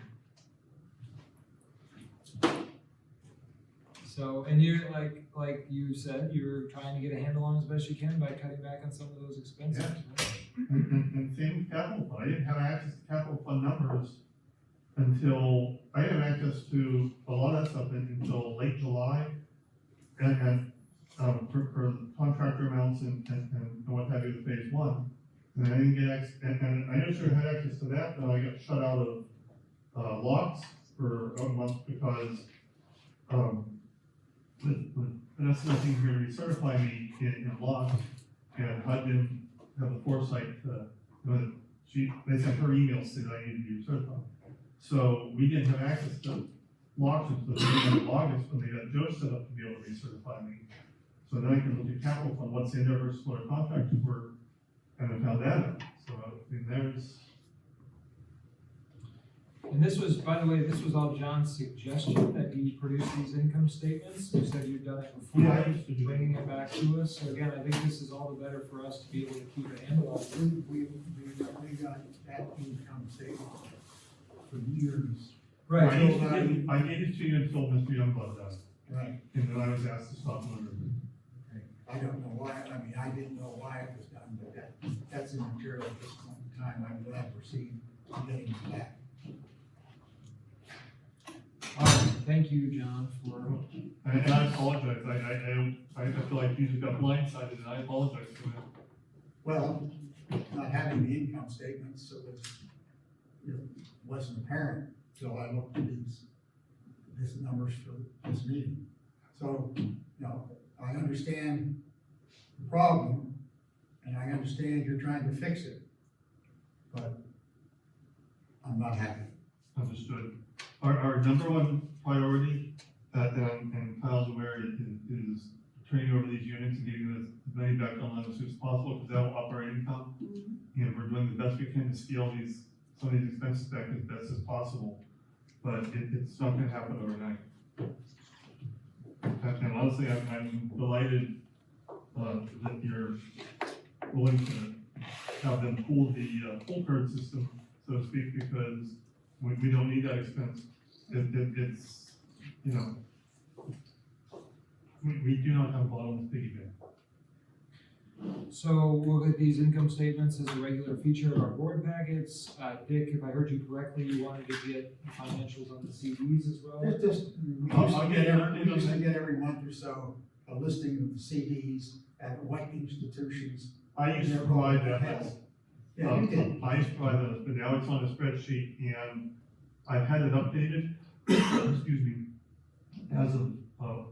So, and you're like you said, you're trying to get a handle on as best you can by cutting back on some of those expenses. Yeah. And same with capital fund, I didn't have access to capital fund numbers until, I didn't have access to a lot of that stuff until late July. And for contractor amounts and what have you, the phase one. And I didn't get and I never sure had access to that, but I got shut out of locks for a month because, that's nothing here to recertify me in locks, and I didn't have the foresight to, they sent her emails saying I needed to be recertified. So we didn't have access to locks until the beginning of August when they got Joe set up to be able to recertify me. So then I can look at capital fund, what's in there versus what our contractors were, and I found that out. So, I mean, there's. And this was, by the way, this was all John's suggestion, that you produce these income statements. You said you've done it before, Yeah, I used to do that. bringing it back to us. So again, I think this is all the better for us to be able to keep a handle on it. We got that income statement for years. Right. I gave it to you until Mr. Youngblood does. Right. And then I was asked to stop delivering. don't know why, I mean, I didn't know why it was done, but that's immaterial at this point in time. I'm glad we're seeing, getting to that. All right, thank you, John, for, And I apologize, I feel like you just got blindsided, and I apologize for that. Well, not having the income statements, so it wasn't apparent till I looked at these numbers for this meeting. So, you know, I understand the problem, and I understand you're trying to fix it, but I'm not happy. Understood. Our number one priority, and Kyle's aware, is turning over these units and getting as many back online as soon as possible, because that will up our income. And we're doing the best we can to scale some of these expenses back as best as possible, but it's not gonna happen overnight. And honestly, I'm delighted, that you're willing to have them pull the current system, so to speak, because we don't need that expense. It's, you know, we do not have a bottomless piggy bank. so we'll get these income statements as a regular feature of our board packets. Dick, if I heard you correctly, you wanted to get financials on the CDs as well? It's just, we used to get every month or so a listing of the CDs at what institutions. I used to provide that. Yeah, you did. I used to provide those, but now it's on a spreadsheet, and I've had it updated, excuse me, as of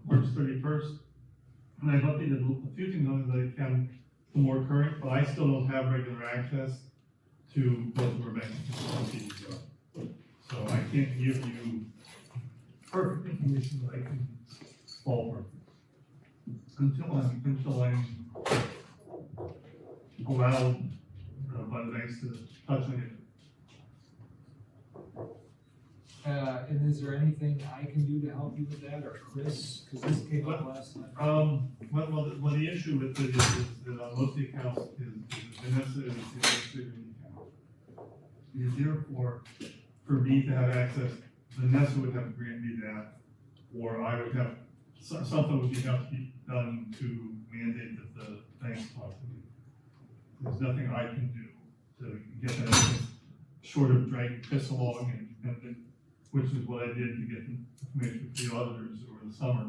March 31st. And I've updated a few things on it that I can for more current, but I still don't have regular access to both of our bank accounts. So I can't give you perfect information that I can fall for. Until I'm allowed by the banks to touch on it. And is there anything I can do to help you with that, or Chris, because this came up last time? Well, the issue with it is that on most of the accounts is Vanessa is the administrative account. And therefore, for me to have access, Vanessa would have to grant me that, or I would have, something would have to be done to mandate that the banks talk to me. There's nothing I can do to get that, short of drag this along and which is what I did to get the information for the auditors over the summer.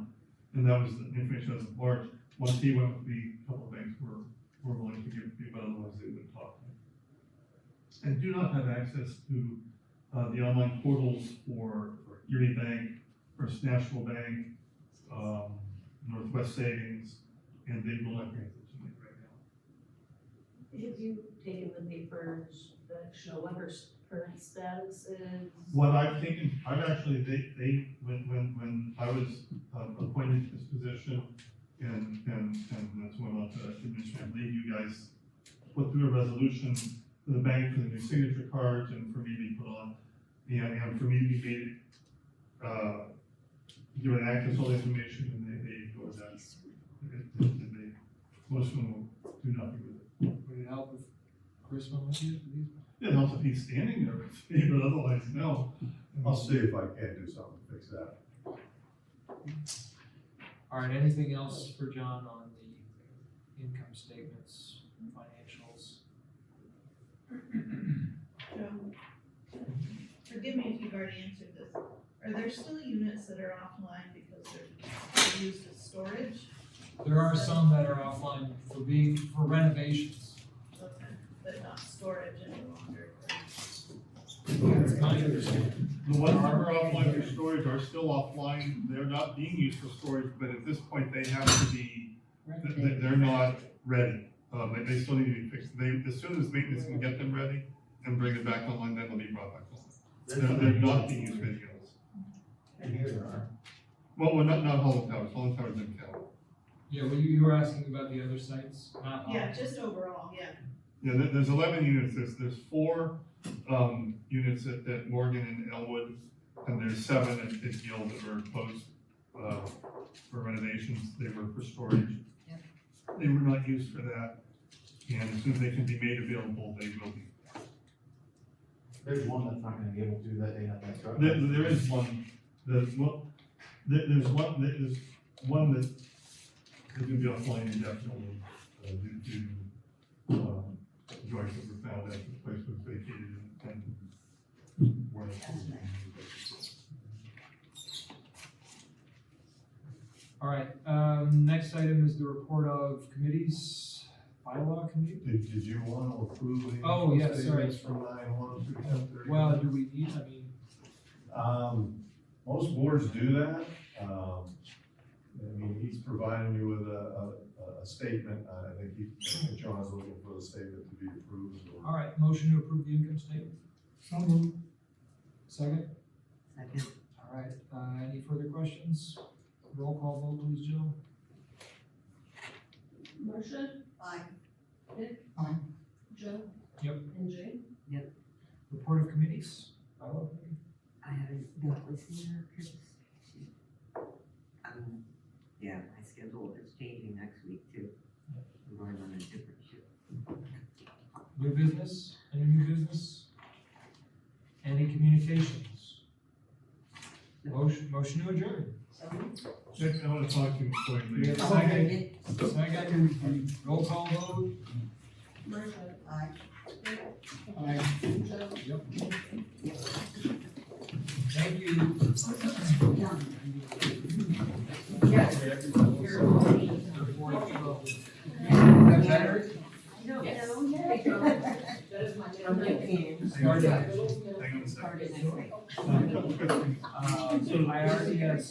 And that was the information as of March. Once he went with me, a couple of banks were willing to give it to me, but otherwise they wouldn't talk to me. I do not have access to the online portals for Erie Bank, First National Bank, Northwest Savings, and they will not grant it to me right now. Have you taken the papers that show what her current status is? What I've taken, I've actually, they, when I was appointed to this position, and that's when I went to administrative leave, you guys put through a resolution for the bank for the new signature cards and for me to be put on, and for me to be made, given access to all the information, and they ignored that. Most of them will do nothing with it. Would it help if Chris went with you for these? It helps if he's standing there with me, but otherwise, no. I'll see if I can't do something to fix that. All right, anything else for John on the income statements, financials? Forgive me if you've already answered this. Are there still units that are offline because they're used as storage? There are some that are offline for renovations. Okay, but not storage any longer. That's my understanding. The ones that are offline for storage are still offline, they're not being used for storage, but at this point, they have to be, they're not ready. They still need to be fixed. As soon as maintenance can get them ready and bring it back online, then they'll be brought back online. They're not being used for anything else. Well, not Holland Towers didn't count. Yeah, well, you were asking about the other sites, not all. Yeah, just overall, yeah. Yeah, there's 11 units, there's 4 units at Morgan and Elwood, and there's 7 at Guild that were closed for renovations, they were for storage. Yep. They were not used for that, and as soon as they can be made available, they will be. There's one that's not gonna be able to do that, they have that truck. There is one, there's one that It's gonna be offline indefinitely, due to, joints that were found after the place was vacated and weren't. All right, next item is the report of committees, bylaw committee. Did you want to approve the? Oh, yeah, sorry. statements from 9/1 through 10/30? Well, do we need, I mean, Most boards do that. I mean, he's providing you with a statement. I think John's looking for the statement to be approved. all right, motion to approve the income statement. Second? Second. All right, any further questions? Roll call vote, please, Jill. Marcia, Aye. Dick? Aye. Joe? Yep. And Jane? Report of committees, bylaw committee. I haven't got this in there, cause yeah, my schedule is changing next week too. We're going on a different shift. New business, any new business? Any communications? Motion to adjourn. Jack, I wanna talk to you before you We leave. have a second, roll call vote. Marcia? Aye. Joe? Yep. Thank you. Yes. Is that better? No, Yes. that is my. I'm looking. Hang on a second. Hang on a second. Target next week. A couple questions. I already have